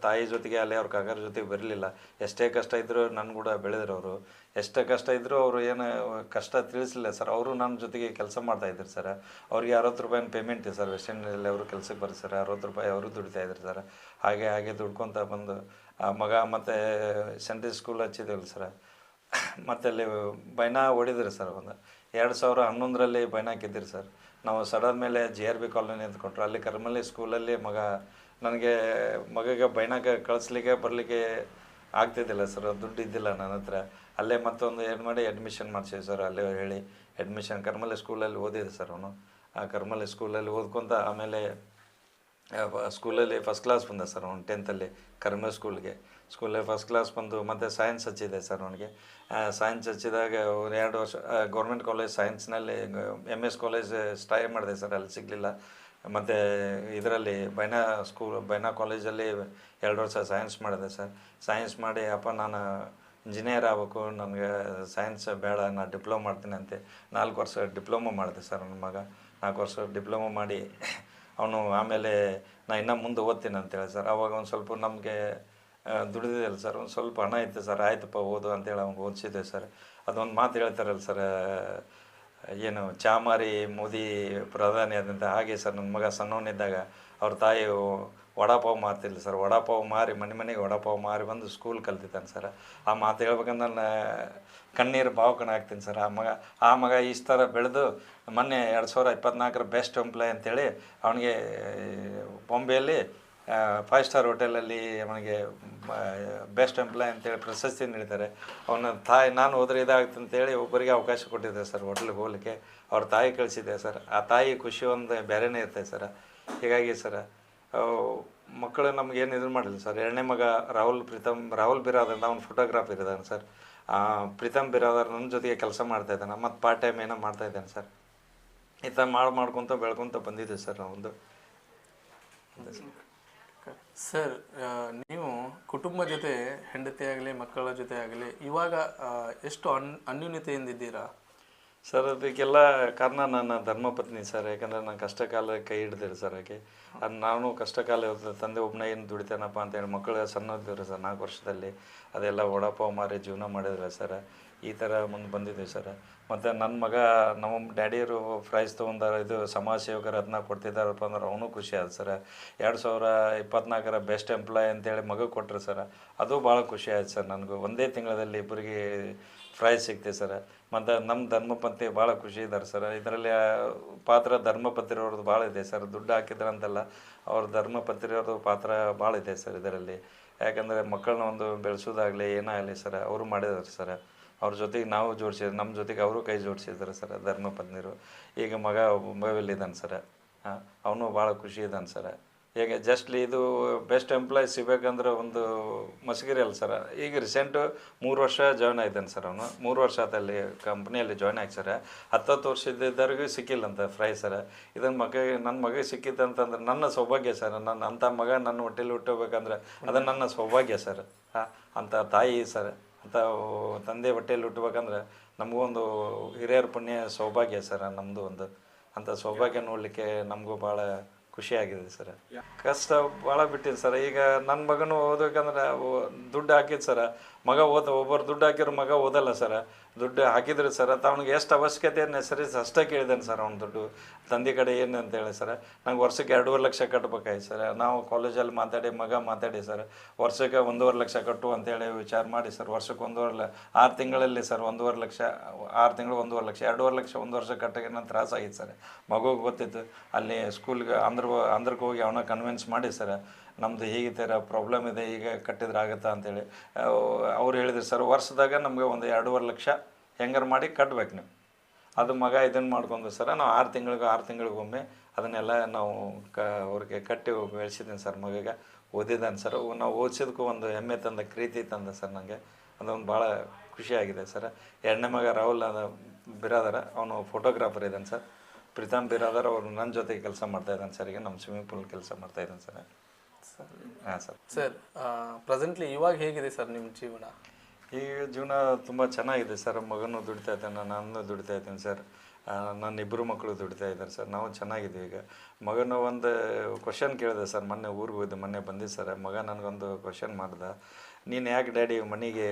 ತಾಯಿ ಜೊತೆಗೆ ಅಲ್ಲಿ ಅವ್ರ ಕಾಕರ ಜೊತೆಗೆ ಬರಲಿಲ್ಲ ಎಷ್ಟೇ ಕಷ್ಟ ಇದ್ದರೂ ನನ್ನ ಕೂಡ ಬೆಳೆದ್ರು ಅವರು ಎಷ್ಟೇ ಕಷ್ಟ ಇದ್ದರೂ ಅವರು ಏನು ಕಷ್ಟ ತಿಳಿಸಲಿಲ್ಲ ಸರ್ ಅವರು ನನ್ನ ಜೊತೆಗೆ ಕೆಲಸ ಮಾಡ್ತಾಯಿದ್ರು ಸರ್ ಅವ್ರಿಗೆ 60 ರೂಪಾಯಿನ ಪೇಮೆಂಟ್ ಇದೆ ಸರ್ ವೆಸ್ಟ್ ಇಂಡೀಸಲ್ಲಿ ಅವರು ಕೆಲಸಕ್ಕೆ ಬರ್ತಾರೆ ಸರ್ 60 ರೂಪಾಯಿ ಅವರು ದುಡಿತಾಯಿದ್ರು ಸರ್ ಹಾಗೆ ದುಡ್ಕೊತ ಬಂದು ಆ ಮಗ ಮತ್ತು ಸೆಂಟ್ರಿ ಸ್ಕೂಲ್ ಹಚ್ಚಿದ್ದೇವಲ್ಲ ಸರ್ ಮತ್ತು ಅಲ್ಲಿ ಬೈನಾ ಹೊಡಿದ್ರು ಸರ್ ಒಂದು 2011ರಲ್ಲಿ ಬೈನಾ ಗೆದ್ದಿರು ಸರ್ ನಾವು ಸಡನ್ ಮೇಲೆ JRB ಕಾಲೋನಿ ಅಂತ ಕೊಟ್ಟರು, ಅಲ್ಲಿ ಕರ್ಮಲ್ಲಿ ಸ್ಕೂಲಲ್ಲಿ ನನಗೆ ಮಗಗೆ ಬೈನಾಗ ಕಳಿಸ್ಲಿಕ್ಕೆ ಬರಲಿಕ್ಕೆ ಆಗ್ತಿದ್ದಿಲ್ಲ ಸರ್, ದುಡ್ಡು ಇದ್ದಿಲ್ಲ ನನ್ನ ಹತ್ರ. ಅಲ್ಲೇ ಮತ್ತೊಂದು ಏನು ಮಾಡಿ ಅಡ್ಮಿಷನ್ ಮಾಡಿಸಿದೆ ಸರ್, ಅಲ್ಲೇ ಹೇಳಿ ಅಡ್ಮಿಷನ್ ಕರ್ಮಲ್ಲಿ ಸ್ಕೂಲಲ್ಲಿ ಓದಿದೆ ಸರ್ ಅವನು. ಆ ಕರ್ಮಲ್ಲಿ ಸ್ಕೂಲಲ್ಲಿ ಓದ್ಕೊತ ಆಮೇಲೆ ಸ್ಕೂಲಲ್ಲಿ ಫಸ್ಟ್ ಕ್ಲಾಸ್ ಬಂದ ಸರ್ ಅವ್ನು 10th ಕರ್ಮಲ್ ಸ್ಕೂಲಲ್ಲಿ ಫಸ್ಟ್ ಕ್ಲಾಸ್ ಬಂದು ಮತ್ತು ಸೈನ್ಸ್ ಹಚ್ಚಿದೆ ಸರ್ ಅವನಿಗೆ. ಸೈನ್ಸ್ ಹಚ್ಚಿದಾಗ 2 ವರ್ಷ ಗೌರ್ಮೆಂಟ್ ಕಾಲೇಜ್ ಸೈನ್ಸ್ನಲ್ಲಿ MS ಕಾಲೇಜ್ ಟ್ರೈ ಮಾಡಿದೆ ಸರ್, ಅಲ್ಲಿ ಸಿಗಲಿಲ್ಲ. ಮತ್ತು ಇದರಲ್ಲಿ ಬೈನಾ ಕಾಲೇಜಲ್ಲಿ 2 ವರ್ಷ ಸೈನ್ಸ್ ಮಾಡಿದೆ ಸರ್. ಸೈನ್ಸ್ ಮಾಡಿ ನಾನು ಇಂಜಿನಿಯರ್ ಆಗಬೇಕು, ನನಗೆ ಸೈನ್ಸ್ ಬೇಡ, ನಾನು ಡಿಪ್ಲೊಮಾ ಮಾಡ್ತೀನಿ ಅಂತ 4 ವರ್ಷ ಡಿಪ್ಲೊಮಾ ಮಾಡಿದೆ ಸರ್ ನನ್ನ ಮಗ. 4 ವರ್ಷ ಡಿಪ್ಲೊಮಾ ಮಾಡಿ ಅವನು ಆಮೇಲೆ ನಾನು ಇನ್ನೂ ಮುಂದೆ ಓದ್ತೀನಿ ಅಂತೇಳಿ ಸರ್. ಅವಾಗ ಒಂದು ಸ್ವಲ್ಪ ನಮಗೆ ದುಡಿದಿಲ್ಲ ಸರ್, ಒಂದು ಸ್ವಲ್ಪ ಹಣ ಇತ್ತು ಸರ್, ಆಯ್ತಪ್ಪ ಓದು ಅಂತೇಳಿ ಅವ್ನಿಗೆ ಓದಿಸಿದ್ದೆ ಸರ್. ಅದೊಂದು ಮಾತು ಹೇಳ್ತಾರಲ್ಲ ಸರ್, ಏನು ಚಾ ಮಾರಿ ಮೋದಿ ಪ್ರಧಾನಿ ಆದಂತ ಹಾಗೆ ಸರ್. ನನ್ನ ಮಗ ಸಣ್ಣವನಿದ್ದಾಗ ಅವ್ರ ತಾಯಿ ವಡಾಪಾವ್ ಮಾರ್ತಿಲ್ಲ ಸರ್, ವಡಾಪಾವ್ ಮಾರಿ ಮನೆಗೆ ವಡಾಪಾವ್ ಮಾರಿ ಬಂದು ಸ್ಕೂಲ್ ಕಲ್ತಿದ್ದಾನೆ ಸರ್. ಆ ಮಾತು ಹೇಳ್ಬೇಕಂದ್ರೆ ನಾನು ಕಣ್ಣೀರು ಭಾವುಕನ ಆಗ್ತೀನಿ ಸರ್. ಆ ಮಗ ಇಷ್ಟು ಥರ ಬೆಳೆದು ಮೊನ್ನೆ 2024 ಬೆಸ್ಟ್ ಎಂಪ್ಲಾಯ್ ಅಂತೇಳಿ ಅವನಿಗೆ ಬಾಂಬೆಯಲ್ಲಿ 5 ಸ್ಟಾರ್ ಹೋಟೆಲಲ್ಲಿ ಅವನಿಗೆ ಬೆಸ್ಟ್ ಎಂಪ್ಲಾಯ್ ಅಂತೇಳಿ ಪ್ರಶಸ್ತಿ ನೀಡ್ತಾರೆ. ಅವನ ತಾಯಿ ನಾನು ಹೋದ್ರೆ ಇದಾಗುತ್ತೆ ಅಂತೇಳಿ ಒಬ್ಬರಿಗೆ ಅವಕಾಶ ಕೊಟ್ಟಿದ್ದೆ ಸರ್ ಹೋಟ್ಲಿಗೆ ಹೋಗ್ಲಿಕ್ಕೆ. ಅವ್ರ ತಾಯಿ ಕಳಿಸಿದ್ದೆ ಸರ್. ಆ ತಾಯಿ ಖುಷಿ ಒಂದು ಬೇರೆನೇ ಇರ್ತದೆ ಸರ್. ಹೀಗಾಗಿ ಸರ್ ಮಕ್ಕಳು ನಮಗೇನು ಇದು ಮಾಡಿಲ್ಲ ಸರ್. 2ನೇ ಮಗ ರಾಹುಲ್ ಬಿರಾದರ್ ಅಂತ ಅವ್ನು ಫೋಟೋಗ್ರಾಫರ್ ಇದ್ದಾನೆ ಸರ್. ಪ್ರೀತಮ್ ಬಿರಾದರ್ ನನ್ನ ಜೊತೆಗೆ ಕೆಲಸ ಮಾಡ್ತಾಯಿದ್ದಾನೆ, ಮತ್ತು ಪಾರ್ಟ್ ಟೈಮ್ ಏನೋ ಮಾಡ್ತಾಯಿದ್ದಾನೆ ಸರ್. ಈ ಥರ ಮಾಡ್ಕೊತ ಬೆಳ್ಕೊತ ಬಂದಿದ್ದೆ ಸರ್ ನಾವೊಂದು. ಸರ್, ನೀವು ಕುಟುಂಬ ಜೊತೆ ಹೆಂಡತಿ ಆಗಲಿ ಮಕ್ಕಳ ಜೊತೆ ಆಗಲಿ ಇವಾಗ ಎಷ್ಟು ಅನ್ಯೂನ್ಯತೆಯಿಂದಿದ್ದೀರಾ ಸರ್? ಅದಕ್ಕೆಲ್ಲ ಕಾರಣ ನನ್ನ ಧರ್ಮಪತ್ನಿ ಸರ್. ಯಾಕಂದರೆ ನಾನು ಕಷ್ಟ ಕಾಲ ಕೈ ಹಿಡ್ದಿರಿ ಸರ್. ಆಕೆ ನಾನು ಕಷ್ಟ ಕಾಲ ತಂದೆ ಒಬ್ಬನೇ ಏನು ದುಡಿತೇನಪ್ಪ ಅಂತೇಳಿ ಮಕ್ಕಳು ಸಣ್ಣದಿದ್ರು ಸರ್ 4 ವರ್ಷದಲ್ಲಿ. ಅದೆಲ್ಲ ವಡಾಪಾವ್ ಮಾರಿ ಜೀವನ ಮಾಡಿದ್ರೆ ಸರ್. ಈ ಥರ ಮುಂದೆ ಬಂದಿದೆ ಸರ್. ಮತ್ತು ನನ್ನ ಮಗ ನಮ್ಮ ಡ್ಯಾಡಿಯವರು ಪ್ರೈಸ್ ತೊಗೊಂಡಾರ, ಇದು ಸಮಾಜ ಸೇವಕರು ಅದನ್ನ ಕೊಡ್ತಿದ್ದಾರಪ್ಪ ಅಂದ್ರೆ ಅವನು ಖುಷಿ ಆಯ್ತು ಸರ್. 2024 ಬೆಸ್ಟ್ ಎಂಪ್ಲಾಯ್ ಅಂತೇಳಿ ಮಗ ಕೊಟ್ಟರು ಸರ್. ಅದು ಭಾಳ ಖುಷಿ ಆಯ್ತು ಸರ್ ನನಗೂ. ಒಂದೇ ತಿಂಗಳಲ್ಲಿ ಇಬ್ಬರಿಗೆ ಪ್ರೈಸ್ ಸಿಗ್ತದೆ ಸರ್. ಮತ್ತು ನಮ್ಮ ಧರ್ಮಪತ್ನಿ ಭಾಳ ಖುಷಿ ಇದ್ದಾರೆ ಸರ್. ಇದರಲ್ಲಿ ಪಾತ್ರ ಧರ್ಮಪತ್ರಿಯವ್ರದ್ದು ಭಾಳ ಇದೆ ಸರ್. ದುಡ್ಡು ಹಾಕಿದ್ರಂತಲ್ಲ, ಅವ್ರ ಧರ್ಮಪತ್ರಿಯವ್ರದ್ದು ಪಾತ್ರ ಭಾಳ ಇದೆ ಸರ್ ಇದರಲ್ಲಿ. ಯಾಕಂದರೆ ಮಕ್ಕಳನ್ನ ಒಂದು ಬೆಳೆಸೋದಾಗಲಿ ಏನಾಗಲಿ ಸರ್ ಅವರು ಮಾಡಿದ್ದಾರೆ ಸರ್. ಅವ್ರ ಜೊತೆಗೆ ನಾವು ಜೋಡಿಸಿದ್ರು, ನಮ್ಮ ಜೊತೆಗೆ ಅವರು ಕೈ ಜೋಡಿಸಿದ್ದಾರೆ ಸರ್ ಧರ್ಮಪತ್ನಿಯರು. ಈಗ ಮಗ ಮೊಬೈಲಿದ್ದಾನೆ ಸರ್. ಅವನು ಭಾಳ ಖುಷಿ ಇದ್ದಾನೆ ಸರ್. ಈಗ ಜಸ್ಟ್ಲಿ ಇದು ಬೆಸ್ಟ್ ಎಂಪ್ಲಾಯ್ ಸಿಗಬೇಕಂದ್ರೆ ಒಂದು ಮಸ್ಗಿರಿ ಅಲ್ಲ ಸರ್. ಈಗ ರೀಸೆಂಟು 3 ವರ್ಷ ಜಾಯ್ನ್ ಆಗಿದ್ದಾನೆ ಸರ್ ಅವನು. 3 ವರ್ಷ ಆತಲ್ಲಿ ಕಂಪ್ನಿಯಲ್ಲಿ ಜಾಯ್ನ್ ಆಗಿ ಸರ್. 10 ವರ್ಷದಿದ್ದವ್ರಿಗೂ ಸಿಕ್ಕಿಲ್ಲ ಅಂತ ಪ್ರೈಸ್ ಸರ್. ಇದನ್ನು ನನ್ನ ಮಗ ಸಿಕ್ಕಿತ್ತಂತಂದ್ರೆ ನನ್ನ ಸೌಭಾಗ್ಯ ಸರ್. ನನ್ನ ಅಂಥ ಮಗ ನನ್ನ ಹೊಟ್ಟೆಲಿ ಹುಟ್ಟಬೇಕಂದ್ರೆ ಅದು ನನ್ನ ಸೌಭಾಗ್ಯ ಸರ್. ಅಂಥ ತಾಯಿ ಸರ್, ಅಂಥ ತಂದೆ ಹೊಟ್ಟೆಯಲ್ಲಿ ಹುಟ್ಟಬೇಕಂದ್ರೆ ನಮಗೊಂದು ಹಿರಿಯರ ಪುಣ್ಯ ಸೌಭಾಗ್ಯ ಸರ್ ನಮ್ಮದು ಒಂದು. ಅಂಥ ಸೌಭಾಗ್ಯ ನೋಡಲಿಕ್ಕೆ ನಮಗೂ ಭಾಳ ಖುಷಿಯಾಗಿದೆ ಸರ್. ಕಷ್ಟ ಭಾಳ ಬಿಟ್ಟಿದೆ ಸರ್. ಈಗ ನನ್ನ ಮಗನು ಓದಬೇಕಂದ್ರೆ ದುಡ್ಡು ಹಾಕಿದ್ದು ಸರ್. ಮಗ ಒಬ್ಬರು ದುಡ್ಡು ಹಾಕಿರೋ ಮಗ ಓದಲ್ಲ ಸರ್. ದುಡ್ಡು ಹಾಕಿದ್ರೆ ಸರ್ ಅವ್ನಿಗೆ ಎಷ್ಟು ಅವಶ್ಯಕತೆ ನೆಸರೀಸ್ ಅಷ್ಟೇ ಕೇಳಿದ್ದಾನೆ ಸರ್ ಅವ್ನ ದುಡ್ಡು. ತಂದೆ ಕಡೆ ಏನು ಅಂತೇಳಿ ಸರ್, ನಂಗೆ ವರ್ಷಕ್ಕೆ 2.5 ಲಕ್ಷ ಕಟ್ಬೇಕಾಯ್ತು ಸರ್. ನಾವು ಕಾಲೇಜಲ್ಲಿ ಮಾತಾಡಿ ಸರ್ ವರ್ಷಕ್ಕೆ 1.5 ಲಕ್ಷ ಕಟ್ಟು ಅಂತೇಳಿ ವಿಚಾರ ಮಾಡಿ ಸರ್. ವರ್ಷಕ್ಕೆ 6 ತಿಂಗಳಲ್ಲಿ ಸರ್ 1.5 ಲಕ್ಷ, 6 ತಿಂಗಳು 1.5 ಲಕ್ಷ, 2.5 ಲಕ್ಷ 1 ವರ್ಷ ಕಟ್ಟಕ್ಕೆ ನನ್ನ ತ್ರಾಸಾಗಿತ್ತು ಸರ್. ಮಗುಗೆ ಗೊತ್ತಿತ್ತು. ಅಲ್ಲಿ ಸ್ಕೂಲ್ಗೆ ಅಂದ್ರಕ್ಕೆ ಹೋಗಿ ಅವನ ಕನ್ವಿನ್ಸ್ ಮಾಡಿ ಸರ್, ನಮ್ಮದು ಹೀಗೆ ಥರ ಪ್ರಾಬ್ಲಮ್ ಇದೆ, ಈಗ ಕಟ್ಟಿದ್ರೆ ಆಗುತ್ತಾ ಅಂತೇಳಿ ಅವ್ರು ಹೇಳಿದ್ರು ಸರ್. ವರ್ಷದಾಗ ನಮಗೆ ಒಂದು 2.5 ಲಕ್ಷ ಹೆಂಗಾರು ಮಾಡಿ ಕಟ್ಬೇಕು ನೀವು. ಅದು ಮಗ ಇದನ್ನು ಮಾಡ್ಕೊಂಡು ಸರ್ ನಾವು 6 ತಿಂಗಳಿಗೊಮ್ಮೆ ಅದನ್ನೆಲ್ಲ ನಾವು ಅವ್ರಿಗೆ ಕಟ್ಟಿ ಬೆಳೆಸಿದ್ದೀನಿ ಸರ್. ಮಗಗೆ ಓದಿದ್ದಾನೆ ಸರ್. ನಾವು ಓದಿಸಿದಕ್ಕೂ ಒಂದು ಹೆಮ್ಮೆ ತಂದ ಪ್ರೀತಿ ತಂದ ಸರ್ ನನಗೆ. ಅದೊಂದು ಭಾಳ ಖುಷಿಯಾಗಿದೆ ಸರ್. 2ನೇ ಮಗ ರಾಹುಲ್ ಬಿರಾದರ, ಅವನು ಫೋಟೋಗ್ರಾಫರ್ ಇದ್ದಾನೆ ಸರ್. ಪ್ರೀತಮ್ ಬಿರಾದರ್ ಅವರು ನನ್ನ ಜೊತೆಗೆ ಕೆಲಸ ಮಾಡ್ತಾಯಿದ್ದಾನೆ ಸರ್. ಈಗ ನಮ್ಮ ಸ್ವಿಮ್ಮಿಂಗ್ ಪೂಲ್ ಕೆಲಸ ಮಾಡ್ತಾಯಿದ್ದಾನೆ ಸರ್. ಹಾಂ ಸರ್. ಸರ್, ಪ್ರೆಸೆಂಟ್ಲಿ ಇವಾಗ ಹೇಗಿದೆ ಸರ್ ನಿಮ್ಮ ಜೀವನ? ಈಗ ಜೀವನ ತುಂಬ ಚೆನ್ನಾಗಿದೆ ಸರ್. ಮಗನೂ ದುಡಿತಾ ಇದ್ದಾನೆ, ನಾನು ದುಡಿತಾ ಇದ್ದೀನಿ ಸರ್. ನನ್ನ 2 ಮಕ್ಕಳು ದುಡಿತಾ ಇದ್ದಾರೆ ಸರ್. ನಾವು ಚೆನ್ನಾಗಿದ್ದೀವಿ. ಈಗ ಮಗನ ಒಂದು ಕ್ವಶನ್ ಕೇಳಿದೆ ಸರ್. ಮೊನ್ನೆ ಊರಿಗೆ ಹೋಗಿದ್ದೆ, ಮೊನ್ನೆ ಬಂದಿದ್ದೆ ಸರ್. ಮಗ ನನಗೊಂದು ಕ್ವಶನ್ ಮಾಡ್ದೆ, ನೀನು ಯಾಕೆ ಡ್ಯಾಡಿ ಮನೆಗೆ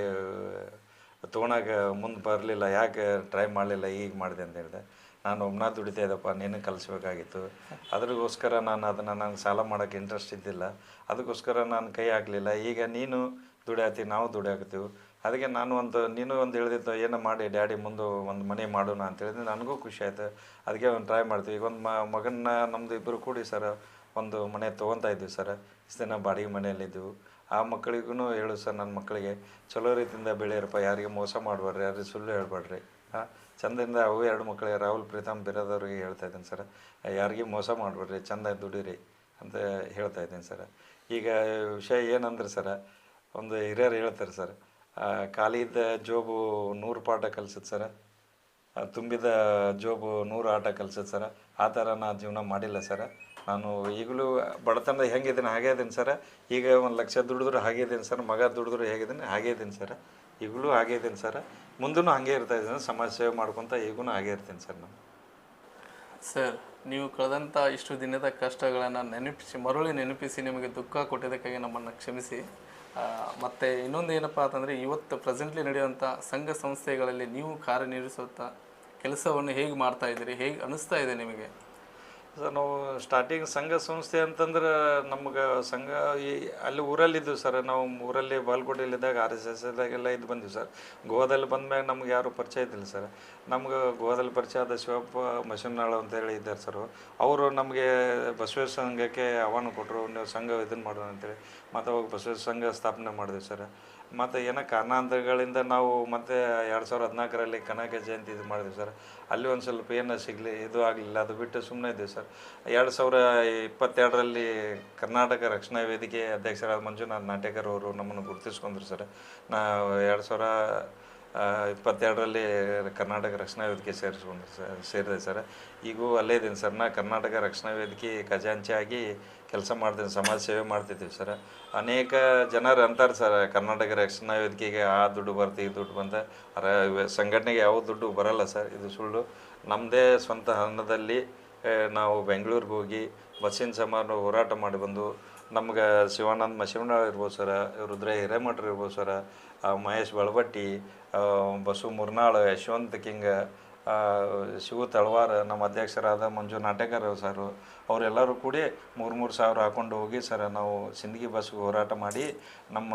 ತೊಗೊಳಕ್ಕೆ ಮುಂದೆ ಬರಲಿಲ್ಲ, ಯಾಕೆ ಟ್ರೈ ಮಾಡಲಿಲ್ಲ, ಈಗ ಮಾಡಿದೆ ಅಂತ ಹೇಳಿದೆ. ನಾನು ಒಬ್ಬನ ದುಡಿತಾ ಇದ್ದಪ್ಪ, ನೀನು ಕಲಿಸ್ಬೇಕಾಗಿತ್ತು. ಅದಕ್ಕೋಸ್ಕರ ನಾನು ಅದನ್ನು ನಂಗೆ ಸಾಲ ಮಾಡೋಕ್ಕೆ ಇಂಟ್ರೆಸ್ಟ್ ಇದ್ದಿಲ್ಲ, ಅದಕ್ಕೋಸ್ಕರ ನಾನು ಕೈ ಹಾಕಲಿಲ್ಲ. ಈಗ ನೀನು ದುಡಿಯತ್ತೀವಿ, ನಾವು ದುಡಿಯಾಕತ್ತೀವಿ. ಅದಕ್ಕೆ ನಾನು ನೀನು ಒಂದು ಹೇಳಿದ್ದು ಏನೋ ಮಾಡಿ ಡ್ಯಾಡಿ ಮುಂದೆ ಒಂದು ಮನೆ ಮಾಡೋಣ ಅಂತ ಹೇಳಿದ್ರೆ ನನಗೂ ಖುಷಿ ಆಯ್ತು. ಅದಕ್ಕೆ ಒಂದು ಟ್ರೈ ಮಾಡ್ತೀವಿ. ಈಗ ಒಂದು ಮಗನ್ನ ನಮ್ಮದು ಇಬ್ಬರು ಕೂಡಿ ಸರ ಒಂದು ಮನೆ ತೊಗೊತಾ ಇದ್ದೀವಿ ಸರ್. ಇಷ್ಟು ದಿನ ಬಾಡಿಗೆ ಮನೆಯಲ್ಲಿದ್ದೆವು. ಆ ಮಕ್ಕಳಿಗೂ ಹೇಳು ಸರ್, ನನ್ನ ಮಕ್ಕಳಿಗೆ ಚಲೋ ರೀತಿಯಿಂದ ಬೆಳೆಯರಪ್ಪ, ಯಾರಿಗೆ ಮೋಸ ಮಾಡಬೇಡ್ರಿ, ಯಾರಿಗೆ ಸುಳ್ಳು ಹೇಳ್ಬೇಡ್ರಿ. ಚಂದದಿಂದ ಅವು 2 ಮಕ್ಕಳಿಗೆ ರಾಹುಲ್ ಪ್ರೀತಮ್ ಬಿರೋದವ್ರಿಗೆ ಹೇಳ್ತಾ ಇದ್ದೀನಿ ಸರ್. ಯಾರಿಗೆ ಮೋಸ ಮಾಡಬೇಡ್ರಿ, ಚಂದ ದುಡೀರಿ ಅಂತ ಹೇಳ್ತಾ ಇದ್ದೀನಿ ಸರ್. ಈಗ ವಿಷಯ ಏನಂದ್ರೆ ಸರ, ಒಂದು ಹಿರಿಯರು ಹೇಳ್ತಾರೆ ಸರ್, ಖಾಲಿದ ಜೋಬು 100 ಪಾಠ ಕಲಿಸುತ್ತೆ ಸರ, ತುಂಬಿದ ಜೋಬು 100 ಆಟ ಕಲಿಸುತ್ತೆ ಸರ. ಆ ಥರ ನಾನು ಜೀವನ ಮಾಡಿಲ್ಲ ಸರ. ನಾನು ಈಗಲೂ ಬಡತನದ ಹೆಂಗಿದ್ದೀನಿ ಹಾಗೇ ಇದ್ದೀನಿ ಸರ. ಈಗ 1 ಲಕ್ಷ ದುಡಿದ್ರು ಹಾಗೇ ಇದ್ದೀನಿ ಸರ್. ಮಗ ದುಡಿದ್ರು ಹೇಗಿದ್ದೀನಿ ಹಾಗೇ ಇದ್ದೀನಿ ಸರ್. ಈಗಲೂ ಹಾಗೇ ಇದ್ದೀನಿ ಸರ್. ಮುಂದೂ ಹಾಗೇ ಇರ್ತಾ ಇದ್ದೀನಿ. ಸಮಾಜ ಸೇವೆ ಮಾಡ್ಕೊತ ಈಗೂ ಹಾಗೇ ಇರ್ತೀನಿ ಸರ್ ನಾನು. ಸರ್, ನೀವು ಕಳೆದಂಥ ಇಷ್ಟು ದಿನದ ಕಷ್ಟಗಳನ್ನು ಮರಳಿ ನೆನಪಿಸಿ ನಿಮಗೆ ದುಃಖ ಕೊಟ್ಟಿದ್ದಕ್ಕಾಗಿ ನಮ್ಮನ್ನು ಕ್ಷಮಿಸಿ. ಮತ್ತು ಇನ್ನೊಂದು ಏನಪ್ಪ ಅಂತಂದರೆ, ಇವತ್ತು ಪ್ರೆಸೆಂಟ್ಲಿ ನಡೆಯುವಂಥ ಸಂಘ ಸಂಸ್ಥೆಗಳಲ್ಲಿ ನೀವು ಕಾರ್ಯನಿರ್ವಹಿಸುತ್ತಾ ಕೆಲಸವನ್ನು ಹೇಗೆ ಮಾಡ್ತಾಯಿದ್ದೀರಿ, ಹೇಗೆ ಅನ್ನಿಸ್ತಾ ಇದೆ ನಿಮಗೆ? ಸರ್, ನಾವು ಸ್ಟಾರ್ಟಿಂಗ್ ಸಂಘ ಸಂಸ್ಥೆ ಅಂತಂದ್ರೆ ನಮ್ಗೆ ಸಂಘ ಅಲ್ಲಿ ಊರಲ್ಲಿದ್ದು ಸರ್. ನಾವು ಊರಲ್ಲಿ ಬಾಲ್ಕೋಟೆಯಲ್ಲಿದ್ದಾಗ RSS ಎಲ್ಲ ಇದು ಬಂದಿವಿ ಸರ್. ಗೋವಾದಲ್ಲಿ ಬಂದ್ಮ್ಯಾಗ ನಮ್ಗೆ ಯಾರು ಪರಿಚಯ ಇದ್ದಿಲ್ಲ ಸರ್. ನಮ್ಗೆ ಗೋವಾದಲ್ಲಿ ಪರಿಚಯ ಆದ ಶಿವಪ್ಪ ಮಶಿನಾಳು ಅಂತೇಳಿ ಇದ್ದಾರೆ ಸರ್. ಅವರು ನಮಗೆ ಬಸವೇಶ್ವರ ಸಂಘಕ್ಕೆ ಆಹ್ವಾನ ಕೊಟ್ಟರು, ನೀವು ಸಂಘ ಇದನ್ನು ಮಾಡೋಣ ಅಂತೇಳಿ. ಮತ್ತು ಅವಾಗ ಬಸವೇಶ್ವರ ಸಂಘ ಸ್ಥಾಪನೆ ಮಾಡಿದ್ವಿ ಸರ್. ಮತ್ತು ಏನೋ ಕಾರಣಾಂತರಗಳಿಂದ ನಾವು ಮತ್ತೆ 2014ರಲ್ಲಿ ಕನಕ ಜಯಂತಿ ಇದು ಮಾಡಿದ್ವಿ ಸರ್. ಅಲ್ಲಿ ಒಂದು ಸ್ವಲ್ಪ ಏನೋ ಇದು ಆಗಲಿಲ್ಲ, ಅದು ಬಿಟ್ಟು ಸುಮ್ಮನೆ ಇದ್ದೀವಿ ಸರ್. 2022ರಲ್ಲಿ ಕರ್ನಾಟಕ ರಕ್ಷಣಾ ವೇದಿಕೆ ಅಧ್ಯಕ್ಷರಾದ ಮಂಜುನಾಥ್ ನಾಟೇಕರ್ ಅವರು ನಮ್ಮನ್ನು ಗುರುತಿಸ್ಕೊಂಡ್ರು ಸರ್. ನಾವು 2022ರಲ್ಲಿ ಕರ್ನಾಟಕ ರಕ್ಷಣಾ ವೇದಿಕೆ ಸೇರಿದೆ ಸರ್. ಈಗೂ ಅಲ್ಲೇ ಇದ್ದೀನಿ ಸರ್. ನಾ ಕರ್ನಾಟಕ ರಕ್ಷಣಾ ವೇದಿಕೆ ಖಜಾಂಚಿ ಆಗಿ ಕೆಲಸ ಮಾಡ್ತೀನಿ, ಸಮಾಜ ಸೇವೆ ಮಾಡ್ತಿದ್ದೀವಿ ಸರ್. ಅನೇಕ ಜನರು ಅಂತಾರೆ ಸರ್, ಕರ್ನಾಟಕ ರಕ್ಷಣಾ ವೇದಿಕೆಗೆ ಆ ದುಡ್ಡು ಬರ್ತೀವಿ, ಈ ದುಡ್ಡು ಬಂದ ಸಂಘಟನೆಗೆ ಯಾವ ದುಡ್ಡು ಬರಲ್ಲ ಸರ್. ಇದು ಸುಳ್ಳು. ನಮ್ಮದೇ ಸ್ವಂತ ಹಣದಲ್ಲಿ ನಾವು ಬೆಂಗಳೂರಿಗೆ ಹೋಗಿ ಬಸ್ಸಿನ ಸಮಾನ ಹೋರಾಟ ಮಾಡಿ ಬಂದು, ನಮ್ಗೆ ಶಿವಾನಂದ ಮಶಿಮನಾಳ್ ಇರ್ಬೋದು ಸರ, ರುದ್ರ ಹಿರೇಮಠರು ಇರ್ಬೋದು ಸರ, ಮಹೇಶ್ ಬಳಬಟ್ಟಿ, ಬಸು ಮುರ್ನಾಳ್, ಯಶವಂತ್ ಕಿಂಗ್, ಶಿವು ತಳವಾರ, ನಮ್ಮ ಅಧ್ಯಕ್ಷರಾದ ಮಂಜು ನಾಟೇಕರ್ ಸರ್, ಅವರೆಲ್ಲರೂ ಕೂಡಿ 3,000 ಸಾವಿರ ಹಾಕ್ಕೊಂಡು ಹೋಗಿ ಸರ್ ನಾವು ಸಿಂದಗಿ ಬಸ್ಗೆ ಹೋರಾಟ ಮಾಡಿ ನಮ್ಮ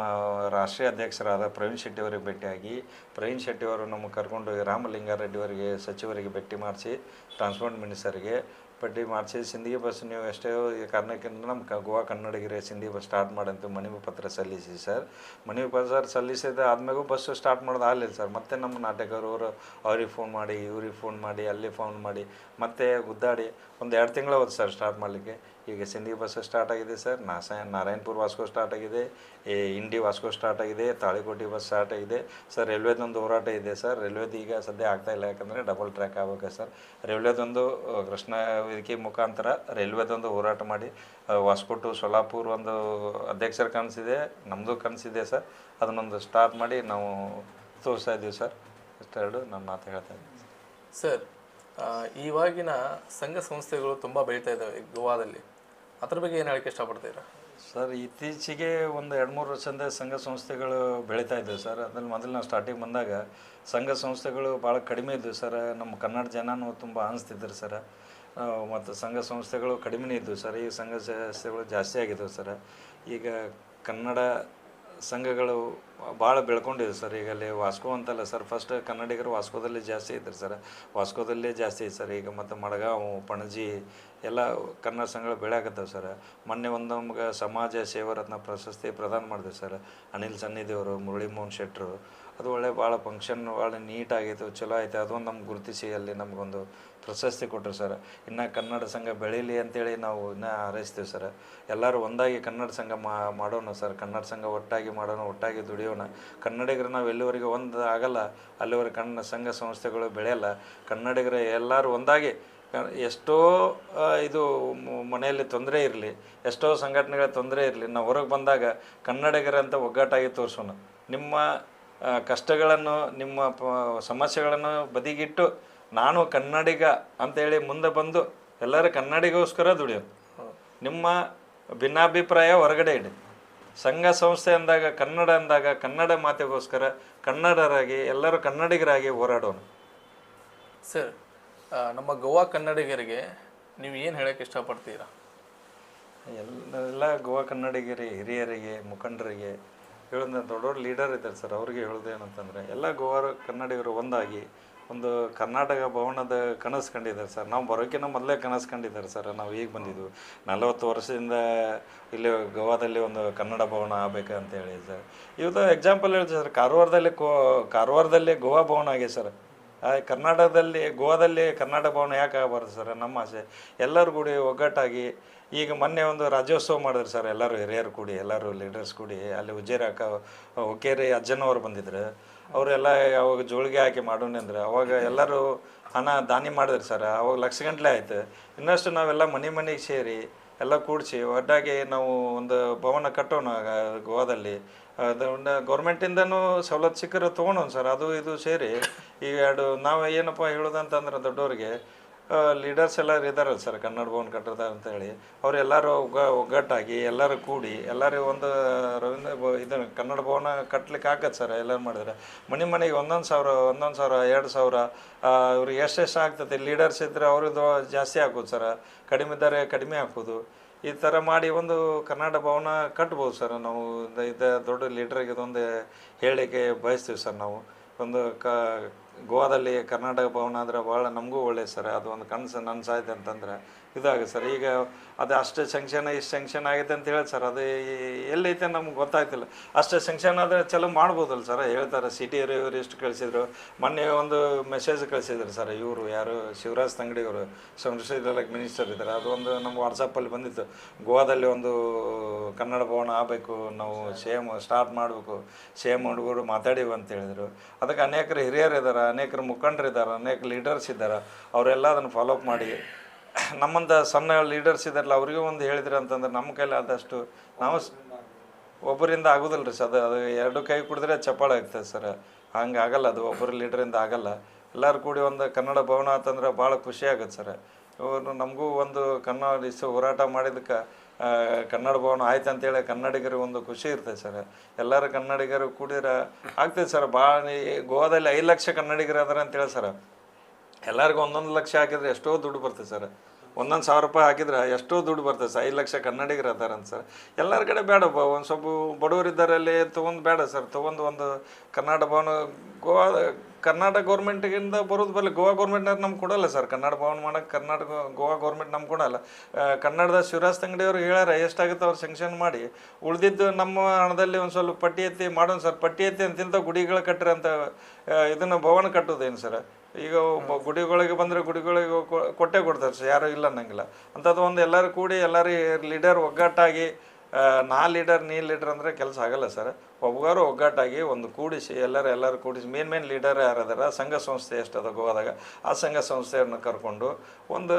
ರಾಷ್ಟ್ರೀಯ ಅಧ್ಯಕ್ಷರಾದ ಪ್ರವೀಣ್ ಶೆಟ್ಟಿಯವರಿಗೆ ಭೇಟಿಯಾಗಿ, ಪ್ರವೀಣ್ ಶೆಟ್ಟಿಯವರು ನಮಗೆ ಕರ್ಕೊಂಡು ರಾಮಲಿಂಗಾರೆಡ್ಡಿಯವರಿಗೆ ಸಚಿವರಿಗೆ ಭೇಟಿ ಮಾಡಿಸಿ, ಟ್ರಾನ್ಸ್ಪೋರ್ಟ್ ಮಿನಿಸ್ಟರ್ಗೆ ಭೇಟಿ ಮಾಡಿಸಿ, ಸಿಂದಗಿ ಬಸ್ ನೀವು ಎಷ್ಟೇ ಕಾರಣಕ್ಕೆ ನಮ್ಮ ಗೋವಾ ಕನ್ನಡಿಗರೇ ಸಿಂದಗಿ ಬಸ್ ಸ್ಟಾರ್ಟ್ ಮಾಡಂತ ಮನವಿ ಪತ್ರ ಸಲ್ಲಿಸಿ ಸರ್. ಮನವಿ ಪತ್ರ ಸಲ್ಲಿಸಿದ ಆದ್ಮೇಲೆ ಬಸ್ಸು ಸ್ಟಾರ್ಟ್ ಮಾಡೋದು ಆಗಲಿಲ್ಲ ಸರ್. ಮತ್ತೆ ನಮ್ಮ ನಾಟಕರವರು ಅವ್ರಿಗೆ ಫೋನ್ ಮಾಡಿ, ಇವ್ರಿಗೆ ಫೋನ್ ಮಾಡಿ, ಅಲ್ಲಿ ಫೋನ್ ಮಾಡಿ, ಮತ್ತೆ ಗುದ್ದಾಡಿ ಒಂದು 2 ತಿಂಗಳು ಹೋಯ್ತು ಸರ್ ಸ್ಟಾರ್ಟ್ ಮಾಡಲಿಕ್ಕೆ. ಈಗ ಸಿಂದಗಿ ಬಸ್ ಸ್ಟಾರ್ಟ್ ಆಗಿದೆ ಸರ್. ನಾರಾಯಣಪುರ ವಾಸ್ಕೋ ಸ್ಟಾರ್ಟ್ ಆಗಿದೆ, ಇಂಡಿ ವಾಸ್ಕೋ ಸ್ಟಾರ್ಟ್ ಆಗಿದೆ, ತಾಳಿಕೋಟೆ ಬಸ್ ಸ್ಟಾರ್ಟ್ ಆಗಿದೆ ಸರ್. ರೈಲ್ವೇದೊಂದು ಹೋರಾಟ ಇದೆ ಸರ್. ರೈಲ್ವೇದು ಈಗ ಸದ್ಯ ಆಗ್ತಾಯಿಲ್ಲ, ಯಾಕಂದರೆ ಡಬಲ್ ಟ್ರ್ಯಾಕ್ ಆಗಬೇಕು ಸರ್. ರೈಲ್ವೇದೊಂದು ಕೃಷ್ಣ ವೇದಿಕೆ ಮುಖಾಂತರ ರೈಲ್ವೇದೊಂದು ಹೋರಾಟ ಮಾಡಿ ವಾಸ್ಕೋ ಟು ಸೊಲ್ಲಾಪುರ ಒಂದು ಅಧ್ಯಕ್ಷರ ಕನಸಿದೆ, ನಮ್ಮದು ಕನಸಿದೆ ಸರ್. ಅದನ್ನೊಂದು ಸ್ಟಾರ್ಟ್ ಮಾಡಿ ನಾವು ತೋರಿಸ್ತಾ ಇದ್ದೀವಿ ಸರ್. ಇಷ್ಟೆರಡು ನನ್ನ ಮಾತು ಹೇಳ್ತಾ ಇದ್ದೀನಿ ಸರ್. ಇವಾಗಿನ ಸಂಘ ಸಂಸ್ಥೆಗಳು ತುಂಬ ಬೆಳೀತಾ ಇದ್ದಾವೆ ಗೋವಾದಲ್ಲಿ, ಅದ್ರ ಬಗ್ಗೆ ಏನು ಹೇಳಕ್ಕೆ ಇಷ್ಟಪಡ್ತೀರಾ ಸರ್? ಇತ್ತೀಚೆಗೆ ಒಂದು 2-3 ವರ್ಷದಿಂದ ಸಂಘ ಸಂಸ್ಥೆಗಳು ಬೆಳೀತಾ ಇದ್ದವು ಸರ್. ಅದ್ರಲ್ಲಿ ಮೊದಲು ನಾವು ಸ್ಟಾರ್ಟಿಂಗ್ ಬಂದಾಗ ಸಂಘ ಸಂಸ್ಥೆಗಳು ಭಾಳ ಕಡಿಮೆ ಇದ್ದವು ಸರ್. ನಮ್ಮ ಕನ್ನಡ ಜನನೂ ತುಂಬ ಅನಿಸ್ತಿದ್ರು ಸರ್. ಮತ್ತು ಸಂಘ ಸಂಸ್ಥೆಗಳು ಕಡಿಮೆನೇ ಇದ್ದವು ಸರ್. ಈಗ ಸಂಘ ಸಂಸ್ಥೆಗಳು ಜಾಸ್ತಿ ಆಗಿದ್ದವು ಸರ್. ಈಗ ಕನ್ನಡ ಸಂಘಗಳು ಭಾಳ ಬೆಳ್ಕೊಂಡಿದೆ ಸರ್. ಈಗ ಅಲ್ಲಿ ವಾಸ್ಕೋ ಅಂತಲ್ಲ ಸರ್, ಫಸ್ಟ್ ಕನ್ನಡಿಗರು ವಾಸ್ಕೋದಲ್ಲಿ ಜಾಸ್ತಿ ಇದ್ರು ಸರ್. ವಾಸ್ಕೋದಲ್ಲೇ ಜಾಸ್ತಿ ಇದೆ ಸರ್. ಈಗ ಮತ್ತು ಮಡಗಾಂವ್, ಪಣಜಿ ಎಲ್ಲ ಕನ್ನಡ ಸಂಘಗಳು ಬೆಳೆಯಾಕತ್ತವೆ ಸರ್. ಮೊನ್ನೆ ಒಂದು ನಮ್ಗೆ ಸಮಾಜ ಸೇವಾರತ್ನ ಪ್ರಶಸ್ತಿ ಪ್ರದಾನ ಮಾಡಿದೆ ಸರ್. ಅನಿಲ್ ಸನ್ನಿಧಿಯವರು, ಮುರಳಿ ಮೋಹನ್ ಶೆಟ್ಟರು. ಅದು ಭಾಳ ಫಂಕ್ಷನ್ ಭಾಳ ನೀಟಾಗಿತ್ತು, ಚಲೋ ಆಯಿತು. ಅದೊಂದು ನಮ್ಗೆ ಗುರುತಿಸಿ ಅಲ್ಲಿ ನಮಗೊಂದು ಪ್ರಶಸ್ತಿ ಕೊಟ್ಟರು ಸರ್. ಇನ್ನು ಕನ್ನಡ ಸಂಘ ಬೆಳೀಲಿ ಅಂತೇಳಿ ನಾವು ಇನ್ನೂ ಹಾರೈಸ್ತೀವಿ ಸರ್. ಎಲ್ಲರೂ ಒಂದಾಗಿ ಕನ್ನಡ ಸಂಘ ಮಾಡೋಣ ಸರ್. ಕನ್ನಡ ಸಂಘ ಒಟ್ಟಾಗಿ ಮಾಡೋಣ, ಒಟ್ಟಾಗಿ ದುಡಿಯೋಣ. ಕನ್ನಡಿಗರು ನಾವು ಎಲ್ಲಿವರೆಗೆ ಒಂದು ಆಗಲ್ಲ ಅಲ್ಲಿವರೆಗೆ ಕನ್ನಡ ಸಂಘ ಸಂಸ್ಥೆಗಳು ಬೆಳೆಯಲ್ಲ. ಕನ್ನಡಿಗರು ಎಲ್ಲರೂ ಒಂದಾಗಿ ಎಷ್ಟೋ ಇದು ಮನೆಯಲ್ಲಿ ತೊಂದರೆ ಇರಲಿ, ಎಷ್ಟೋ ಸಂಘಟನೆಗಳ ತೊಂದರೆ ಇರಲಿ, ನಾವು ಹೊರಗೆ ಬಂದಾಗ ಕನ್ನಡಿಗರಂತ ಒಗ್ಗಟ್ಟಾಗಿ ತೋರಿಸೋಣ. ನಿಮ್ಮ ಕಷ್ಟಗಳನ್ನು, ನಿಮ್ಮ ಸಮಸ್ಯೆಗಳನ್ನು ಬದಿಗಿಟ್ಟು ನಾನು ಕನ್ನಡಿಗ ಅಂತೇಳಿ ಮುಂದೆ ಬಂದು ಎಲ್ಲರೂ ಕನ್ನಡಿಗೋಸ್ಕರ ದುಡಿಯೋದು. ನಿಮ್ಮ ಭಿನ್ನಾಭಿಪ್ರಾಯ ಹೊರಗಡೆ ಇಡಿ. ಸಂಘ ಸಂಸ್ಥೆ ಅಂದಾಗ, ಕನ್ನಡ ಅಂದಾಗ, ಕನ್ನಡ ಮಾತಿಗೋಸ್ಕರ ಕನ್ನಡರಾಗಿ ಎಲ್ಲರೂ ಕನ್ನಡಿಗರಾಗಿ ಹೋರಾಡೋಣ ಸರ್. ನಮ್ಮ ಗೋವಾ ಕನ್ನಡಿಗರಿಗೆ ನೀವು ಏನು ಹೇಳೋಕ್ಕೆ ಇಷ್ಟಪಡ್ತೀರಾ? ಎಲ್ಲ ಗೋವಾ ಕನ್ನಡಿಗರಿಗೆ, ಹಿರಿಯರಿಗೆ, ಮುಖಂಡರಿಗೆ ಹೇಳೋದು ದೊಡ್ಡವ್ರು ಲೀಡರ್ ಇದ್ದಾರೆ ಸರ್. ಅವ್ರಿಗೆ ಹೇಳೋದು ಏನಂತಂದರೆ ಎಲ್ಲ ಗೋವಾ ಕನ್ನಡಿಗರು ಒಂದಾಗಿ ಒಂದು ಕರ್ನಾಟಕ ಭವನದ ಕನಸು ಕಂಡಿದ್ದಾರೆ ಸರ್. ನಾವು ಬರೋಕ್ಕಿಂತ ಮೊದಲೇ ಕನಸು ಕಂಡಿದ್ದಾರೆ ಸರ್. ನಾವು ಈಗ ಬಂದಿದ್ದು 40 ವರ್ಷದಿಂದ ಇಲ್ಲಿ ಗೋವಾದಲ್ಲಿ ಒಂದು ಕನ್ನಡ ಭವನ ಆಗಬೇಕಂತ ಹೇಳಿ ಸರ್. ಇವತ್ತು ಎಕ್ಸಾಂಪಲ್ ಹೇಳ್ತೀವಿ ಸರ್, ಕಾರವಾರದಲ್ಲಿ ಗೋವಾ ಭವನ ಆಗಿದೆ ಸರ್. ಕರ್ನಾಟಕದಲ್ಲಿ ಗೋವಾದಲ್ಲಿ ಕರ್ನಾಟಕ ಭವನ ಯಾಕೆ ಆಗಬಾರ್ದು ಸರ್? ನಮ್ಮ ಆಸೆ ಎಲ್ಲರೂ ಕೂಡಿ ಒಗ್ಗಟ್ಟಾಗಿ. ಈಗ ಮೊನ್ನೆ ಒಂದು ರಾಜ್ಯೋತ್ಸವ ಮಾಡಿದ್ರು ಸರ್, ಎಲ್ಲರೂ ಹಿರಿಯರು ಕೂಡಿ, ಎಲ್ಲರೂ ಲೀಡರ್ಸ್ ಕೂಡಿ. ಅಲ್ಲಿ ಉಜ್ಜೇರಿ ಹುಕ್ಕೇರಿ ಅಜ್ಜನವರು ಬಂದಿದ್ರು. ಅವರೆಲ್ಲ ಅವಾಗ ಜೋಳಿಗೆ ಹಾಕಿ ಮಾಡೋಣ ಅಂದ್ರೆ ಅವಾಗ ಎಲ್ಲರೂ ಹಣ ದಾನಿ ಮಾಡಿದ್ರು ಸರ್. ಅವಾಗ ಲಕ್ಷಗಂಟ್ಲೆ ಆಯ್ತು. ಇನ್ನಷ್ಟು ನಾವೆಲ್ಲ ಮನೆಗೆ ಸೇರಿ ಎಲ್ಲ ಕೂಡಿಸಿ ಒಟ್ಟಾಗಿ ನಾವು ಒಂದು ಭವನ ಕಟ್ಟೋಣ ಗೋವಾದಲ್ಲಿ. ಅದು ಗೌರ್ಮೆಂಟಿಂದನೂ ಸವಲತ್ತು ಸಿಕ್ಕರೆ ತೊಗೊಳೋಣ ಸರ್. ಅದು ಇದು ಸೇರಿ ಈ ಎರಡು ನಾವು ಏನಪ್ಪ ಹೇಳೋದಂತಂದ್ರೆ ದೊಡ್ಡವ್ರಿಗೆ ಲೀಡರ್ಸ್ ಎಲ್ಲರೂ ಇದ್ದಾರಲ್ಲ ಸರ್, ಕನ್ನಡ ಭವನ ಕಟ್ಟೋದಾರ ಅಂತೇಳಿ ಅವರೆಲ್ಲರೂ ಒಗ್ಗಟ್ಟಾಗಿ ಎಲ್ಲರೂ ಕೂಡಿ ಎಲ್ಲರೂ ಒಂದು ಇದನ್ನು ಕನ್ನಡ ಭವನ ಕಟ್ಲಿಕ್ಕೆ ಆಗತ್ತೆ ಸರ್. ಎಲ್ಲರೂ ಮಾಡಿದ್ರೆ ಮನೆಗೆ 1,000 2,000 ಇವ್ರಿಗೆ ಎಷ್ಟು ಆಗ್ತದೆ. ಲೀಡರ್ಸ್ ಇದ್ದರೆ ಅವ್ರದ್ದು ಜಾಸ್ತಿ ಹಾಕೋದು ಸರ್, ಕಡಿಮೆ ಇದ್ದರೆ ಕಡಿಮೆ ಹಾಕೋದು. ಈ ಥರ ಮಾಡಿ ಒಂದು ಕನ್ನಡ ಭವನ ಕಟ್ಬೋದು ಸರ್. ನಾವು ದೊಡ್ಡ ಲೀಡ್ರಿಗೆ ಇದೊಂದು ಹೇಳಲಿಕ್ಕೆ ಬಯಸ್ತೀವಿ ಸರ್. ನಾವು ಒಂದು ಗೋವಾದಲ್ಲಿ ಕರ್ನಾಟಕ ಭವನ ಆದರೆ ಭಾಳ ನಮಗೂ ಒಳ್ಳೆಯದು ಸರ್. ಅದು ಒಂದು ಕನಸು ನನಸಾಯ್ತು ಅಂತಂದ್ರೆ ಇದಾಗುತ್ತೆ ಸರ್. ಈಗ ಅದು ಅಷ್ಟು ಸ್ಯಾಂಕ್ಷನ್ ಇಷ್ಟು ಸ್ಯಾಂಕ್ಷನ್ ಆಗೈತೆ ಅಂತ ಹೇಳಿ ಸರ್, ಅದು ಎಲ್ಲೈತೆ ನಮ್ಗೆ ಗೊತ್ತಾಗ್ತಿಲ್ಲ. ಅಷ್ಟು ಸ್ಯಾಂಕ್ಷನ್ ಆದರೆ ಚಲೋ ಮಾಡ್ಬೋದಲ್ಲ ಸರ್. ಹೇಳ್ತಾರೆ ಸಿಟಿ ಇವರು ಇಷ್ಟು ಕಳಿಸಿದ್ರು. ಮೊನ್ನೆ ಒಂದು ಮೆಸೇಜ್ ಕಳಿಸಿದ್ರು ಸರ್, ಇವರು ಯಾರು ಶಿವರಾಜ್ ತಂಗಡಿಯವರು ಸಂಸದೀಯ ಮಿನಿಸ್ಟರ್ ಇದ್ದಾರೆ. ಅದು ಒಂದು ನಮ್ಮ ವಾಟ್ಸಪ್ಪಲ್ಲಿ ಬಂದಿತ್ತು. ಗೋವಾದಲ್ಲಿ ಒಂದು ಕನ್ನಡ ಭವನ ಆಗಬೇಕು, ನಾವು ಸೇಮ್ ಸ್ಟಾರ್ಟ್ ಮಾಡಬೇಕು, ಸೇಮ್ ಹುಡುಗರು ಮಾತಾಡಿವು ಅಂತ ಹೇಳಿದರು. ಅದಕ್ಕೆ ಅನೇಕರು ಹಿರಿಯರು ಇದ್ದಾರೆ, ಅನೇಕರು ಮುಖಂಡರು ಇದ್ದಾರೆ, ಅನೇಕ ಲೀಡರ್ಸ್ ಇದ್ದಾರೆ. ಅವರೆಲ್ಲ ಅದನ್ನು ಫಾಲೋಅಪ್ ಮಾಡಿ ನಮ್ಮಂಥ ಸಣ್ಣ ಲೀಡರ್ಸ್ ಇದ್ದಾರಲ್ಲ ಅವರಿಗೂ ಒಂದು ಹೇಳಿದ್ರು ಅಂತಂದ್ರೆ ನಮ್ಮ ಕೈಲಿ ಆದಷ್ಟು ನಾವು ಒಬ್ಬರಿಂದ ಆಗೋದಿಲ್ಲ ರೀ ಸರ್. ಅದು ಎರಡು ಕೈ ಕುಡಿದ್ರೆ ಚಪ್ಪಾಳೆ ಆಗ್ತದೆ ಸರ್. ಹಂಗೆ ಆಗಲ್ಲ, ಅದು ಒಬ್ಬರು ಲೀಡ್ರಿಂದ ಆಗಲ್ಲ. ಎಲ್ಲರೂ ಕೂಡಿ ಒಂದು ಕನ್ನಡ ಭವನ ಅಂತಂದ್ರೆ ಭಾಳ ಖುಷಿ ಆಗುತ್ತೆ ಸರ್. ಇವರು ನಮಗೂ ಒಂದು ಕನ್ನಡ ಹೋರಾಟ ಮಾಡಿದಕ್ಕೆ ಕನ್ನಡ ಭವನ ಆಯ್ತು ಅಂತೇಳಿ ಕನ್ನಡಿಗರಿಗೆ ಒಂದು ಖುಷಿ ಇರ್ತದೆ ಸರ್. ಎಲ್ಲರೂ ಕನ್ನಡಿಗರು ಕೂಡಿದ್ರೆ ಆಗ್ತದೆ ಸರ್. ಭಾಳ ಗೋವಾದಲ್ಲಿ 5 ಲಕ್ಷ ಕನ್ನಡಿಗರು ಅದಾರ ಅಂತೇಳಿ ಸರ್. ಎಲ್ಲರಿಗೂ 1 ಲಕ್ಷ ಹಾಕಿದ್ರೆ ಎಷ್ಟೋ ದುಡ್ಡು ಬರ್ತದೆ ಸರ್. 1,000 ರೂಪಾಯಿ ಹಾಕಿದ್ರೆ ಎಷ್ಟೋ ದುಡ್ಡು ಬರ್ತದೆ ಸರ್. 5 ಲಕ್ಷ ಕನ್ನಡಿಗರು ಅದಾರಂತ ಸರ್. ಎಲ್ಲರ ಕಡೆ ಬೇಡ, ಒಂದು ಸ್ವಲ್ಪ ಬಡವರಿದ್ದಾರಲ್ಲಿ ತೊಗೊಂಡು ಬೇಡ ಸರ್. ತೊಗೊಂಡು ಒಂದು ಕನ್ನಡ ಭವನ ಗೋವಾ ಕರ್ನಾಟಕ ಗೌರ್ಮೆಂಟಿಗಿಂದ ಬರೋದು ಬರಲಿ. ಗೋವಾ ಗೌರ್ಮೆಂಟ್ನವ್ರು ನಮ್ಗೆ ಕೊಡಲ್ಲ ಸರ್ ಕನ್ನಡ ಭವನ ಮಾಡೋಕ್ಕೆ. ಗೋವಾ ಗೌರ್ಮೆಂಟ್ ನಮ್ಗೆ ಕೊಡಲ್ಲ. ಕನ್ನಡದ ಶಿವರಾಜ್ ತಂಗಡಿಯವ್ರು ಹೇಳ್ಯಾರ ಎಷ್ಟಾಗುತ್ತೆ ಅವ್ರು ಸ್ಯಾಂಕ್ಷನ್ ಮಾಡಿ, ಉಳಿದಿದ್ದು ನಮ್ಮ ಹಣದಲ್ಲಿ ಒಂದು ಸ್ವಲ್ಪ ಪಟ್ಟಿ ಎತ್ತಿ ಮಾಡೋಣ ಸರ್. ಪಟ್ಟಿ ಎತ್ತಿ ಅಂತಿಂತ ಗುಡಿಗಳು ಕಟ್ಟ್ರಿ ಅಂತ ಇದನ್ನು ಭವನ ಕಟ್ಟೋದೇನು ಸರ್? ಈಗ ಗುಡಿಗಳಿಗೆ ಬಂದರೆ ಗುಡಿಗಳಿಗೆ ಕೊಟ್ಟೆ ಕೊಡ್ತಾರೆ ಸರ್, ಯಾರೂ ಇಲ್ಲ ಅನ್ನಂಗಿಲ್ಲ. ಅಂಥದ್ದು ಒಂದು ಎಲ್ಲರೂ ಕೂಡಿ ಎಲ್ಲರೂ ಲೀಡರ್ ಒಗ್ಗಟ್ಟಾಗಿ ನಾ ಲೀಡರ್ ನೀ ಲೀಡರ್ ಅಂದರೆ ಕೆಲಸ ಆಗಲ್ಲ ಸರ್. ಒಬ್ಬರು ಒಗ್ಗಟ್ಟಾಗಿ ಒಂದು ಕೂಡಿಸಿ ಎಲ್ಲರೂ ಕೂಡಿಸಿ ಮೇನ್ ಲೀಡರ್ ಯಾರದಾರ ಸಂಘ ಸಂಸ್ಥೆ ಎಷ್ಟದ ಗೋವಾದಾಗ ಆ ಸಂಘ ಸಂಸ್ಥೆಯನ್ನು ಕರ್ಕೊಂಡು ಒಂದು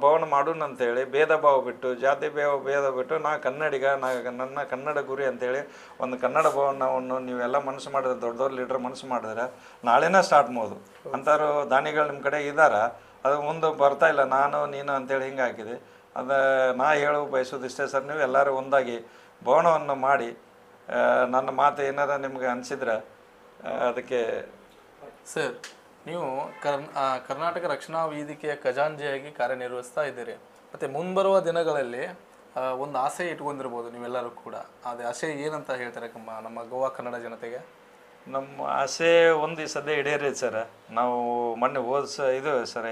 ಭವನ ಮಾಡೋಣ ಅಂತೇಳಿ ಭೇದ ಭಾವ ಬಿಟ್ಟು ಜಾತಿ ಭೇದ ಬಿಟ್ಟು ನಾ ಕನ್ನಡಿಗ, ನನ್ನ ಕನ್ನಡ ಗುರಿ ಅಂತೇಳಿ ಒಂದು ಕನ್ನಡ ಭವನವನ್ನು ನೀವೆಲ್ಲ ಮನಸ್ಸು ಮಾಡಿದ್ರೆ ದೊಡ್ಡದವ್ರು ಲೀಡರ್ ಮನಸ್ಸು ಮಾಡಿದ್ರೆ ನಾಳೆನೇ ಸ್ಟಾರ್ಟ್ ಮಾಡೋದು ಅಂತಾರು ದಾನಿಗಳು ನಿಮ್ಮ ಕಡೆ ಇದ್ದಾರೆ. ಅದು ಮುಂದೆ ಬರ್ತಾ ಇಲ್ಲ ನಾನು ನೀನು ಅಂತೇಳಿ ಹಿಂಗೆ ಹಾಕಿದೆ. ಅದು ನಾ ಹೇಳು ಬಯಸೋದಿಷ್ಟೇ ಸರ್, ನೀವು ಎಲ್ಲರೂ ಒಂದಾಗಿ ಭವನವನ್ನು ಮಾಡಿ ನನ್ನ ಮಾತು ಏನಾರ ನಿಮ್ಗೆ ಅನಿಸಿದ್ರೆ ಅದಕ್ಕೆ ಸರ್. ನೀವು ಕರ್ನಾಟಕ ರಕ್ಷಣಾ ವೇದಿಕೆಯ ಖಜಾಂಚಿಯಾಗಿ ಕಾರ್ಯನಿರ್ವಹಿಸ್ತಾ ಇದ್ದೀರಿ. ಮತ್ತು ಮುಂಬರುವ ದಿನಗಳಲ್ಲಿ ಒಂದು ಆಸೆ ಇಟ್ಕೊಂಡಿರ್ಬೋದು ನೀವೆಲ್ಲರೂ ಕೂಡ. ಅದೇ ಆಸೆ ಏನಂತ ಹೇಳ್ತಾರೆ ನಮ್ಮ ಗೋವಾ ಕನ್ನಡ ಜನತೆಗೆ? ನಮ್ಮ ಆಸೆ ಒಂದು ಸದ್ಯ ಈಡೇರೈತೆ ಸರ್. ನಾವು ಮೊನ್ನೆ ಇದು ಸರ್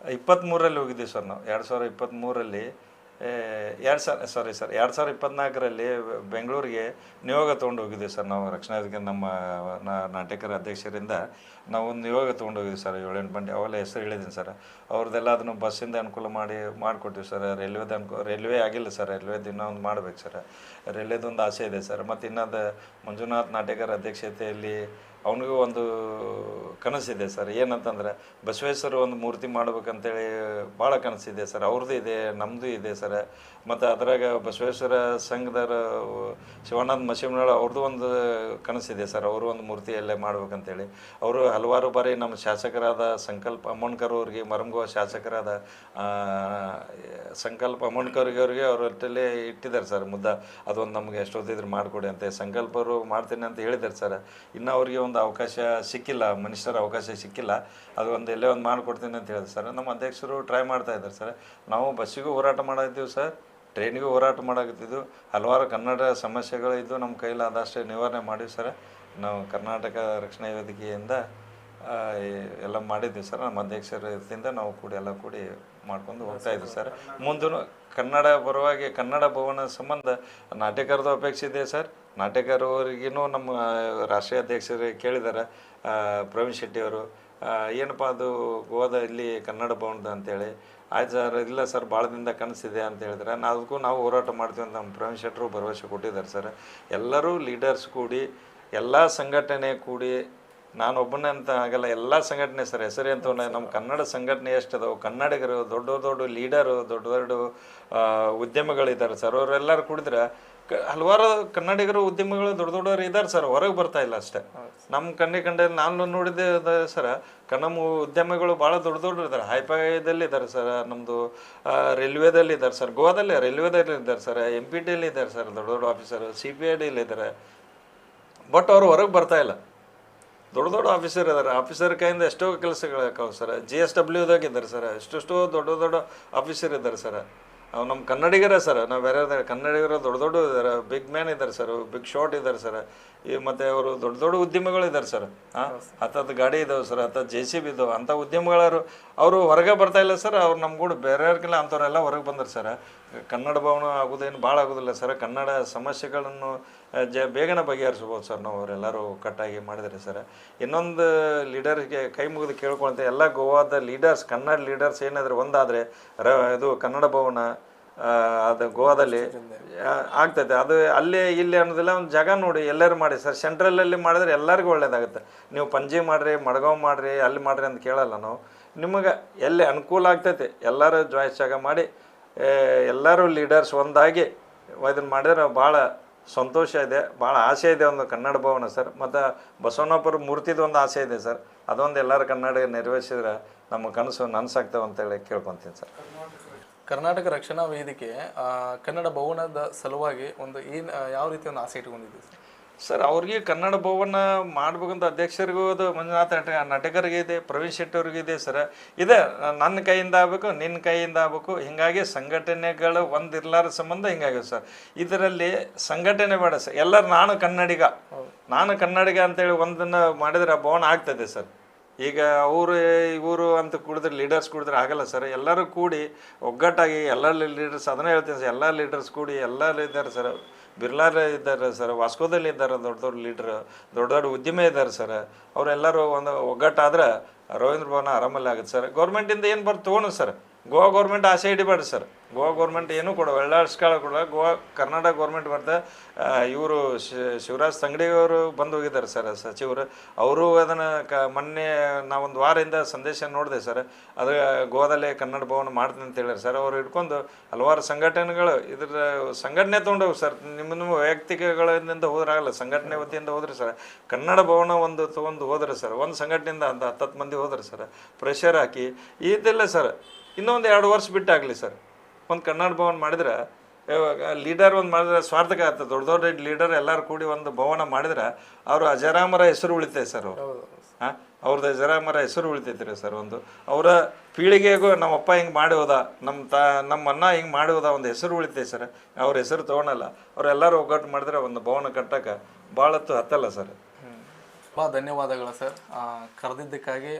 2023ರಲ್ಲಿ ಹೋಗಿದ್ದೀವಿ ಸರ್. ನಾವು 2023ರಲ್ಲಿ 2024ರಲ್ಲಿ ಬೆಂಗಳೂರಿಗೆ ನಿಯೋಗ ತೊಗೊಂಡು ಹೋಗಿದ್ದೀವಿ ಸರ್. ನಾವು ರಕ್ಷಣಾ ವೇದಿಕೆ ನಮ್ಮ ನಾಟಕರ ಅಧ್ಯಕ್ಷರಿಂದ ನಾವು ಒಂದು ನಿಯೋಗ ತೊಗೊಂಡು ಹೋಗಿದ್ದೀವಿ ಸರ್. 7-8 ಮಂದಿ ಅವೆಲ್ಲ ಹೆಸರು ಹೇಳಿದ್ದೀನಿ ಸರ್. ಅವ್ರದ್ದೆಲ್ಲ ಅದನ್ನು ಬಸ್ಸಿಂದ ಅನುಕೂಲ ಮಾಡಿಕೊಟ್ಟಿವಿ ಸರ್. ರೈಲ್ವೆ ಆಗಿಲ್ಲ ಸರ್. ರೈಲ್ವೆದು ಇನ್ನೂ ಒಂದು ಮಾಡ್ಬೇಕು ಸರ್. ರೈಲ್ವೆದೊಂದು ಆಸೆ ಇದೆ ಸರ್. ಮತ್ತು ಇನ್ನೊಂದು ಮಂಜುನಾಥ್ ನಾಟಕರ ಅಧ್ಯಕ್ಷತೆಯಲ್ಲಿ ಅವನಿಗೂ ಒಂದು ಕನಸಿದೆ ಸರ್. ಏನಂತಂದರೆ ಬಸವೇಶ್ವರ ಒಂದು ಮೂರ್ತಿ ಮಾಡ್ಬೇಕಂತೇಳಿ ಭಾಳ ಕನಸಿದೆ ಸರ್. ಅವ್ರದ್ದು ಇದೆ, ನಮ್ಮದು ಇದೆ ಸರ್. ಮತ್ತು ಅದ್ರಾಗ ಬಸವೇಶ್ವರ ಸಂಘದವರು ಶಿವಾನಂದ ಮಶಿಮನಾಳ ಅವ್ರದ್ದು ಒಂದು ಕನಸಿದೆ ಸರ್. ಅವರು ಒಂದು ಮೂರ್ತಿಯಲ್ಲೇ ಮಾಡ್ಬೇಕಂತೇಳಿ ಅವರು ಹಲವಾರು ಬಾರಿ ನಮ್ಮ ಶಾಸಕರಾದ ಸಂಕಲ್ಪ ಅಮೋಣ್ಕರ್ ಅವ್ರಿಗೆ, ಮರಮಗೋವಾ ಶಾಸಕರಾದ ಸಂಕಲ್ಪ ಅಮೋಣ್ಕರ್ಗೆ ಅವ್ರಿಗೆ ಅವ್ರ ಹೊಟ್ಟೆಲ್ಲೇ ಇಟ್ಟಿದ್ದಾರೆ ಸರ್ ಮುದ್ದ. ಅದೊಂದು ನಮಗೆ ಎಷ್ಟೊತ್ತಿದ್ರು ಮಾಡಿಕೊಡಿ ಅಂತ ಸಂಕಲ್ಪರು ಮಾಡ್ತೀನಿ ಅಂತ ಹೇಳಿದ್ದಾರೆ ಸರ್. ಇನ್ನು ಅವ್ರಿಗೆ ಒಂದು ಅವಕಾಶ ಸಿಕ್ಕಿಲ್ಲ, ಮನುಷ್ಯರ ಅವಕಾಶ ಸಿಕ್ಕಿಲ್ಲ. ಅದು ಒಂದು ಎಲ್ಲೇ ಒಂದು ಮಾಡಿಕೊಡ್ತೀನಿ ಅಂತ ಹೇಳಿದ್ರು ಸರ್. ನಮ್ಮ ಅಧ್ಯಕ್ಷರು ಟ್ರೈ ಮಾಡ್ತಾ ಇದ್ದಾರೆ ಸರ್. ನಾವು ಬಸ್ಸಿಗೂ ಹೋರಾಟ ಮಾಡಿದ್ದೀವಿ ಸರ್. ಟ್ರೈನಿಗೆ ಹೋರಾಟ ಮಾಡಾಕತ್ತಿದ್ದು. ಹಲವಾರು ಕನ್ನಡ ಸಮಸ್ಯೆಗಳು ಇದ್ದು ನಮ್ಮ ಕೈಲಾದಷ್ಟು ನಿವಾರಣೆ ಮಾಡಿವಿ ಸರ್. ನಾವು ಕರ್ನಾಟಕ ರಕ್ಷಣಾ ವೇದಿಕೆಯಿಂದ ಎಲ್ಲ ಮಾಡಿದ್ವಿ ಸರ್. ನಮ್ಮ ಅಧ್ಯಕ್ಷರ ಇದರಿಂದ ನಾವು ಎಲ್ಲ ಕೂಡಿ ಮಾಡ್ಕೊಂಡು ಹೋಗ್ತಾ ಇದ್ವಿ ಸರ್. ಮುಂದೂ ಕನ್ನಡ ಪರವಾಗಿ ಕನ್ನಡ ಭವನ ಸಂಬಂಧ ನಾಟ್ಯಕಾರದ ಅಪೇಕ್ಷೆ ಇದೆ ಸರ್. ನಾಟ್ಯಕಾರವರಿಗೂ ನಮ್ಮ ರಾಷ್ಟ್ರೀಯ ಅಧ್ಯಕ್ಷರು ಕೇಳಿದ್ದಾರೆ, ಪ್ರವೀಣ್ ಶೆಟ್ಟಿಯವರು, ಏನಪ್ಪ ಅದು ಗೋವಾದ ಇಲ್ಲಿ ಕನ್ನಡ ಭವನದ ಅಂತೇಳಿ. ಆಯ್ತು ಸರ್, ಇಲ್ಲ ಸರ್ ಭಾಳ ದಿನದ ಕನಸಿದೆ ಅಂತ ಹೇಳಿದ್ರೆ ಅದಕ್ಕೂ ನಾವು ಹೋರಾಟ ಮಾಡ್ತೀವಿ ಅಂತ ನಮ್ಮ ಪ್ರವೀಣ್ ಶೆಟ್ಟರು ಭರವಸೆ ಕೊಟ್ಟಿದ್ದಾರೆ ಸರ್. ಎಲ್ಲರೂ ಲೀಡರ್ಸ್ ಕೂಡಿ, ಎಲ್ಲ ಸಂಘಟನೆ ಕೂಡಿ, ನಾನು ಒಬ್ಬನೇ ಅಂತ ಆಗಲ್ಲ, ಎಲ್ಲ ಸಂಘಟನೆ ಸರ್. ಹೆಸರು ಅಂತ ನಮ್ಮ ಕನ್ನಡ ಸಂಘಟನೆ ಎಷ್ಟು ಅದಾವೆ, ಕನ್ನಡಿಗರು, ದೊಡ್ಡ ದೊಡ್ಡ ಲೀಡರು, ದೊಡ್ಡ ದೊಡ್ಡ ಉದ್ಯಮಿಗಳಿದ್ದಾರೆ ಸರ್. ಅವರೆಲ್ಲರೂ ಕೂಡಿದ್ರೆ ಹಲವಾರು ಕನ್ನಡಿಗರು, ಉದ್ಯಮಿಗಳು ದೊಡ್ಡ ದೊಡ್ಡವರು ಇದ್ದಾರೆ ಸರ್. ಹೊರಗೆ ಬರ್ತಾ ಇಲ್ಲ ಅಷ್ಟೇ. ನಮ್ಮ ಕಂಡಲ್ಲಿ ನಾನು ನೋಡಿದ್ದೆ ಸರ್, ನಮ್ಮ ಉದ್ಯಮಿಗಳು ಭಾಳ ದೊಡ್ಡ ದೊಡ್ಡರು ಇದ್ದಾರೆ. ಹೈಫೈದಲ್ಲಿ ಇದ್ದಾರೆ ಸರ್. ನಮ್ಮದು ರೈಲ್ವೇದಲ್ಲಿ ಇದ್ದಾರೆ ಸರ್. ಗೋವಾದಲ್ಲಿ ರೈಲ್ವೇದಲ್ಲಿ ಇದ್ದಾರೆ ಸರ್. MPTಯಲ್ಲಿ ಇದ್ದಾರೆ ಸರ್ ದೊಡ್ಡ ದೊಡ್ಡ ಆಫೀಸರು. CPIDಯಲ್ಲಿ ಇದ್ದಾರೆ. ಬಟ್ ಅವರು ಹೊರಗೆ ಬರ್ತಾ ಇಲ್ಲ. ದೊಡ್ಡ ದೊಡ್ಡ ಆಫೀಸರ್ ಇದ್ದಾರೆ. ಆಫೀಸರ್ ಕೈಯಿಂದ ಎಷ್ಟೋ ಕೆಲಸಗಳು ಯಾಕಾವೆ ಸರ್. GSWದಾಗ ಇದ್ದಾರೆ ಸರ್. ಎಷ್ಟೆಷ್ಟೋ ದೊಡ್ಡ ದೊಡ್ಡ ಆಫೀಸರ್ ಇದ್ದಾರೆ ಸರ್. ಅವು ನಮ್ಮ ಕನ್ನಡಿಗರೇ ಸರ್. ನಾವು ಬೇರೆ ಕನ್ನಡಿಗರು ದೊಡ್ಡ ದೊಡ್ಡ ಇದ್ದಾರೆ. ಬಿಗ್ ಮ್ಯಾನ್ ಇದ್ದಾರೆ ಸರ್. ಬಿಗ್ ಶಾಟ್ ಇದ್ದಾರೆ ಸರ್. ಮತ್ತು ಅವರು ದೊಡ್ಡ ದೊಡ್ಡ ಉದ್ಯಮಿಗಳು ಇದ್ದಾರೆ ಸರ್. ಹತ್ತತ್ತು ಗಾಡಿ ಇದ್ದಾವೆ ಸರ್, ಹತ್ತತ್ತು JCB ಇದ್ದಾವೆ. ಅಂಥ ಉದ್ಯಮಿಗಳವರು ಅವರು ಹೊರಗೆ ಬರ್ತಾ ಇಲ್ಲ ಸರ್. ಅವ್ರು ನಮ್ಮ ಕೂಡ ಬೇರೆಯವ್ರಿಗಿಲ್ಲ ಅಂಥವ್ರೆಲ್ಲ ಹೊರಗೆ ಬಂದರು ಸರ್. ಕನ್ನಡ ಭವನ ಆಗೋದೇನು ಭಾಳ ಆಗೋದಿಲ್ಲ ಸರ್. ಕನ್ನಡ ಸಮಸ್ಯೆಗಳನ್ನು ಬೇಗನೆ ಬಗೆಹರಿಸ್ಬೋದು ಸರ್. ನಾವು ಅವರೆಲ್ಲರೂ ಕಟ್ಟಾಗಿ ಮಾಡಿದರೆ ಸರ್. ಇನ್ನೊಂದು ಲೀಡರ್ಗೆ ಕೈ ಮುಗಿದು ಕೇಳ್ಕೊಳ್ತೇವೆ, ಎಲ್ಲ ಗೋವಾದ ಲೀಡರ್ಸ್, ಕನ್ನಡ ಲೀಡರ್ಸ್ ಏನಾದರೂ ಒಂದಾದರೆ ಇದು ಕನ್ನಡ ಭವನ ಅದು ಗೋವಾದಲ್ಲಿ ಆಗ್ತೈತೆ. ಅದು ಅಲ್ಲೇ ಇಲ್ಲಿ ಅನ್ನೋದಿಲ್ಲ, ಒಂದು ಜಾಗ ನೋಡಿ ಎಲ್ಲರೂ ಮಾಡಿ ಸರ್. ಸೆಂಟ್ರಲಲ್ಲಿ ಮಾಡಿದ್ರೆ ಎಲ್ಲರಿಗೂ ಒಳ್ಳೇದಾಗುತ್ತೆ. ನೀವು ಪಂಜಿ ಮಾಡಿರಿ, ಮಡ್ಗಾಂವ್ ಮಾಡಿರಿ, ಅಲ್ಲಿ ಮಾಡಿರಿ ಅಂತ ಕೇಳಲ್ಲ ನಾವು. ನಿಮಗೆ ಎಲ್ಲಿ ಅನುಕೂಲ ಆಗ್ತೈತೆ ಎಲ್ಲರೂ ಜಾಯ್ಸ್ ಜಾಗ ಮಾಡಿ ಎಲ್ಲರೂ ಲೀಡರ್ಸ್ ಒಂದಾಗಿ ಇದನ್ನು ಮಾಡಿದ್ರೆ ಭಾಳ ಸಂತೋಷ ಇದೆ, ಭಾಳ ಆಸೆ ಇದೆ. ಒಂದು ಕನ್ನಡ ಭವನ ಸರ್. ಮತ್ತು ಬಸವಣ್ಣಪ್ಪರ ಮೂರ್ತಿದು ಒಂದು ಆಸೆ ಇದೆ ಸರ್. ಅದೊಂದು ಎಲ್ಲರೂ ಕನ್ನಡ ನೆರವೇರಿಸಿದ್ರೆ ನಮ್ಮ ಕನಸು ನನಸಾಗ್ತಾವೆ ಅಂತೇಳಿ ಕೇಳ್ಕೊತೀನಿ ಸರ್. ಕರ್ನಾಟಕ ರಕ್ಷಣಾ ವೇದಿಕೆ ಕನ್ನಡ ಭವನದ ಸಲುವಾಗಿ ಒಂದು ಯಾವ ರೀತಿ ಒಂದು ಆಸೆ ಇಟ್ಕೊಂಡಿದೆ ಸರ್? ಅವ್ರಿಗೆ ಕನ್ನಡ ಭವನ ಮಾಡ್ಬೇಕಂತ ಅಧ್ಯಕ್ಷರಿಗೂ ಅದು ಮಂಜುನಾಥ ನಟಕರಿಗೆ ಇದೆ, ಪ್ರವೀಣ್ ಶೆಟ್ಟಿ ಅವ್ರಿಗೆ ಇದೆ ಸರ್. ಇದೆ, ನನ್ನ ಕೈಯಿಂದ ಆಗಬೇಕು, ನಿನ್ನ ಕೈಯಿಂದ ಆಗಬೇಕು. ಹೀಗಾಗಿ ಸಂಘಟನೆಗಳು ಒಂದಿರ್ಲಾರ ಸಂಬಂಧ ಹಿಂಗಾಗಿವೆ ಸರ್. ಇದರಲ್ಲಿ ಸಂಘಟನೆ ಬೇಡ ಸರ್. ಎಲ್ಲರೂ ನಾನು ಕನ್ನಡಿಗ ಅಂತೇಳಿ ಒಂದನ್ನು ಮಾಡಿದ್ರೆ ಭವನ ಆಗ್ತದೆ ಸರ್. ಈಗ ಇವರು ಅಂತ ಕುಡಿದ್ರೆ ಲೀಡರ್ಸ್ ಕುಡಿದ್ರೆ ಆಗಲ್ಲ ಸರ್. ಎಲ್ಲರೂ ಕೂಡಿ ಒಗ್ಗಟ್ಟಾಗಿ ಎಲ್ಲ ಲೀಡರ್ಸ್, ಅದನ್ನೇ ಹೇಳ್ತೀನಿ ಸರ್, ಎಲ್ಲ ಲೀಡರ್ಸ್ ಕೂಡಿ ಎಲ್ಲ ಇದ್ದಾರೆ ಸರ್. ಬಿರ್ಲಾರ್ ಇದ್ದಾರೆ ಸರ್, ವಾಸ್ಕೋದಲ್ಲಿ ಇದ್ದಾರೆ ದೊಡ್ಡ ದೊಡ್ಡ ಲೀಡ್ರ್, ದೊಡ್ಡ ದೊಡ್ಡ ಉದ್ಯಮ ಇದ್ದಾರೆ ಸರ್. ಅವರೆಲ್ಲರೂ ಒಂದು ಒಗ್ಗಟ್ಟಾದ್ರೆ ರವೀಂದ್ರ ಭವನ ಆರಾಮಲ್ಲಿ ಆಗುತ್ತೆ ಸರ್. ಗೌರ್ಮೆಂಟಿಂದ ಏನು ಬರ್ತು ತೊಗೊಳು ಸರ್. ಗೋವಾ ಗೌರ್ಮೆಂಟ್ ಆಸೆ ಹಿಡಿಬೇಡ್ರಿ ಸರ್. ಗೋವಾ ಗೌರ್ಮೆಂಟ್ ಏನೂ ಕೊಡ ಒಳ್ಳೆಸ್ಕಾಳ ಕೊಡ. ಕರ್ನಾಟಕ ಗೌರ್ಮೆಂಟ್ ಬರ್ತಾ ಇವರು ಶಿವರಾಜ್ ತಂಗಡಿಯವರು ಬಂದು ಹೋಗಿದ್ದಾರೆ ಸರ್, ಸಚಿವರು. ಅವರು ಅದನ್ನು ಮೊನ್ನೆ ನಾವೊಂದು ವಾರದಿಂದ ಸಂದೇಶ ನೋಡಿದೆ ಸರ್. ಅದು ಗೋವಾದಲ್ಲೇ ಕನ್ನಡ ಭವನ ಮಾಡ್ತೀನಿ ಅಂತ ಹೇಳಿದ್ರು ಸರ್. ಅವ್ರು ಹಿಡ್ಕೊಂಡು ಹಲವಾರು ಸಂಘಟನೆಗಳು ಇದ್ರ ಸಂಘಟನೆ ತೊಗೊಂಡೋಗಿ ಸರ್. ನಿಮ್ಮ ವೈಯಕ್ತಿಕಗಳಿಂದ ಹೋದ್ರಾಗಲ್ಲ, ಸಂಘಟನೆ ವತಿಯಿಂದ ಹೋದ್ರೆ ಸರ್. ಕನ್ನಡ ಭವನ ಒಂದು ತೊಗೊಂಡು ಹೋದ್ರೆ ಸರ್, ಒಂದು ಸಂಘಟನೆಯಿಂದ 10 ಮಂದಿ ಹೋದ್ರೆ ಸರ್, ಪ್ರೆಷರ್ ಹಾಕಿ ಇದೆಲ್ಲ ಸರ್. ಇನ್ನೊಂದು 2 ವರ್ಷ ಬಿಟ್ಟಾಗಲಿ ಸರ್. ಒಂದು ಕನ್ನಡ ಭವನ ಮಾಡಿದ್ರೆ ಲೀಡರ್ ಒಂದು ಮಾಡಿದ್ರೆ ಸ್ವಾರ್ಥಕ ಆಗ್ತದೆ. ದೊಡ್ಡ ದೊಡ್ಡ ಲೀಡರ್ ಎಲ್ಲರೂ ಕೂಡಿ ಒಂದು ಭವನ ಮಾಡಿದ್ರೆ ಅವರು ಅಜರಾಮರ ಹೆಸರು ಉಳಿತೈತೆ ಸರ್. ಅವರು ಅವ್ರದ್ದು ಅಜರಾಮರ ಹೆಸರು ಉಳಿತೈತಿ ಸರ್. ಒಂದು ಅವರ ಪೀಳಿಗೆಗೂ ನಮ್ಮಪ್ಪ ಹಿಂಗೆ ಮಾಡಿ ಹೋದ, ನಮ್ಮ ಅಣ್ಣ ಹಿಂಗೆ ಮಾಡಿ ಹೋದ, ಒಂದು ಹೆಸರು ಉಳಿತೈತೆ ಸರ್. ಅವ್ರ ಹೆಸರು ತೊಗೊಳಲ್ಲ. ಅವರೆಲ್ಲರೂ ಒಗ್ಗಟ್ಟು ಮಾಡಿದ್ರೆ ಒಂದು ಭವನ ಕಟ್ಟಕ್ಕೆ ಭಾಳತ್ತು ಹತ್ತಲ್ಲ ಸರ್. ಭಾಳ ಧನ್ಯವಾದಗಳು ಸರ್. ಕರೆದಿದ್ದಕ್ಕಾಗಿ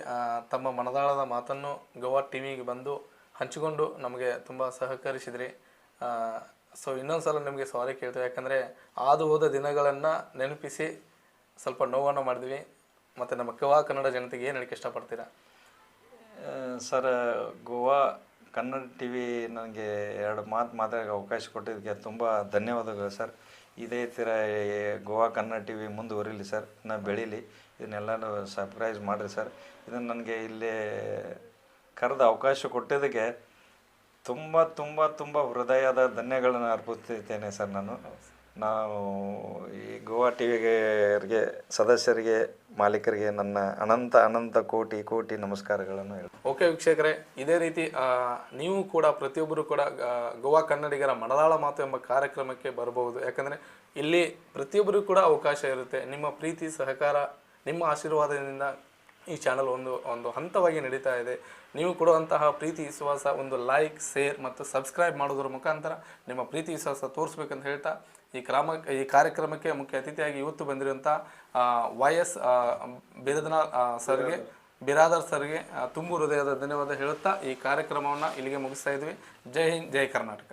ತಮ್ಮ ಮನದಾಳದ ಮಾತನ್ನು ಗೋವಾ ಟಿವಿಗೆ ಬಂದು ಹಂಚಿಕೊಂಡು ನಮಗೆ ತುಂಬ ಸಹಕರಿಸಿದ್ರಿ. ಸೊ ಇನ್ನೊಂದು ಸಲ ನಿಮಗೆ ಸಾರಿ ಕೇಳ್ತೀವಿ, ಯಾಕಂದರೆ ಹಾದು ಹೋದ ದಿನಗಳನ್ನು ನೆನಪಿಸಿ ಸ್ವಲ್ಪ ನೋವನ್ನು ಮಾಡಿದ್ವಿ. ಮತ್ತು ನಮ್ಮ ಗೋವಾ ಕನ್ನಡ ಜನತೆಗೆ ಏನು ಹೇಳಕ್ಕೆ ಇಷ್ಟಪಡ್ತೀರಾ ಸರ್? ಗೋವಾ ಕನ್ನಡ TV ನನಗೆ 2 ಮಾತಾಡೋಕ್ಕೆ ಅವಕಾಶ ಕೊಟ್ಟಿದ್ದಕ್ಕೆ ತುಂಬ ಧನ್ಯವಾದಗಳು ಸರ್. ಇದೇ ಥರ ಗೋವಾ ಕನ್ನಡ TV ಮುಂದುವರಿಲಿ ಸರ್, ಬೆಳೀಲಿ. ಇದನ್ನೆಲ್ಲನೂ ಸರ್ಪ್ರೈಸ್ ಮಾಡಿರಿ ಸರ್. ಇದನ್ನು ನನಗೆ ಇಲ್ಲಿ ಕರೆದ ಅವಕಾಶ ಕೊಟ್ಟಿದ್ದಕ್ಕೆ ತುಂಬ ತುಂಬ ತುಂಬ ಹೃದಯದ ಧನ್ಯಗಳನ್ನು ಅರ್ಪಿಸುತ್ತೇನೆ ಸರ್. ನಾವು ಈ ಗೋವಾ ಟಿವಿಗೆ ಸದಸ್ಯರಿಗೆ, ಮಾಲೀಕರಿಗೆ ನನ್ನ ಅನಂತ ಕೋಟಿ ನಮಸ್ಕಾರಗಳನ್ನು ಹೇಳ್ತೀನಿ. ಓಕೆ ವೀಕ್ಷಕರೇ, ಇದೇ ರೀತಿ ನೀವು ಕೂಡ ಪ್ರತಿಯೊಬ್ಬರು ಕೂಡ ಗೋವಾ ಕನ್ನಡಿಗರ ಮನದಾಳ ಮಾತು ಎಂಬ ಕಾರ್ಯಕ್ರಮಕ್ಕೆ ಬರಬಹುದು. ಯಾಕಂದರೆ ಇಲ್ಲಿ ಪ್ರತಿಯೊಬ್ಬರಿಗೂ ಕೂಡ ಅವಕಾಶ ಇರುತ್ತೆ. ನಿಮ್ಮ ಪ್ರೀತಿ ಸಹಕಾರ, ನಿಮ್ಮ ಆಶೀರ್ವಾದದಿಂದ ಈ ಚಾನಲ್ ಒಂದು ಹಂತವಾಗಿ ನಡೀತಾ ಇದೆ. ನೀವು ಕೊಡುವಂತಹ ಪ್ರೀತಿ ವಿಶ್ವಾಸ ಒಂದು ಲೈಕ್, ಶೇರ್ ಮತ್ತು ಸಬ್ಸ್ಕ್ರೈಬ್ ಮಾಡೋದ್ರ ಮುಖಾಂತರ ನಿಮ್ಮ ಪ್ರೀತಿ ವಿಶ್ವಾಸ ತೋರಿಸ್ಬೇಕಂತ ಹೇಳ್ತಾ ಈ ಕಾರ್ಯಕ್ರಮಕ್ಕೆ ಮುಖ್ಯ ಅತಿಥಿಯಾಗಿ ಇವತ್ತು ಬಂದಿರುವಂಥ YS ಬಿರಾದರ್ ಸರ್ಗೆ ತುಂಬ ಹೃದಯದ ಧನ್ಯವಾದ ಹೇಳುತ್ತಾ ಈ ಕಾರ್ಯಕ್ರಮವನ್ನು ಇಲ್ಲಿಗೆ ಮುಗಿಸ್ತಾ ಇದ್ವಿ. ಜೈ ಹಿಂದ್, ಜೈ ಕರ್ನಾಟಕ.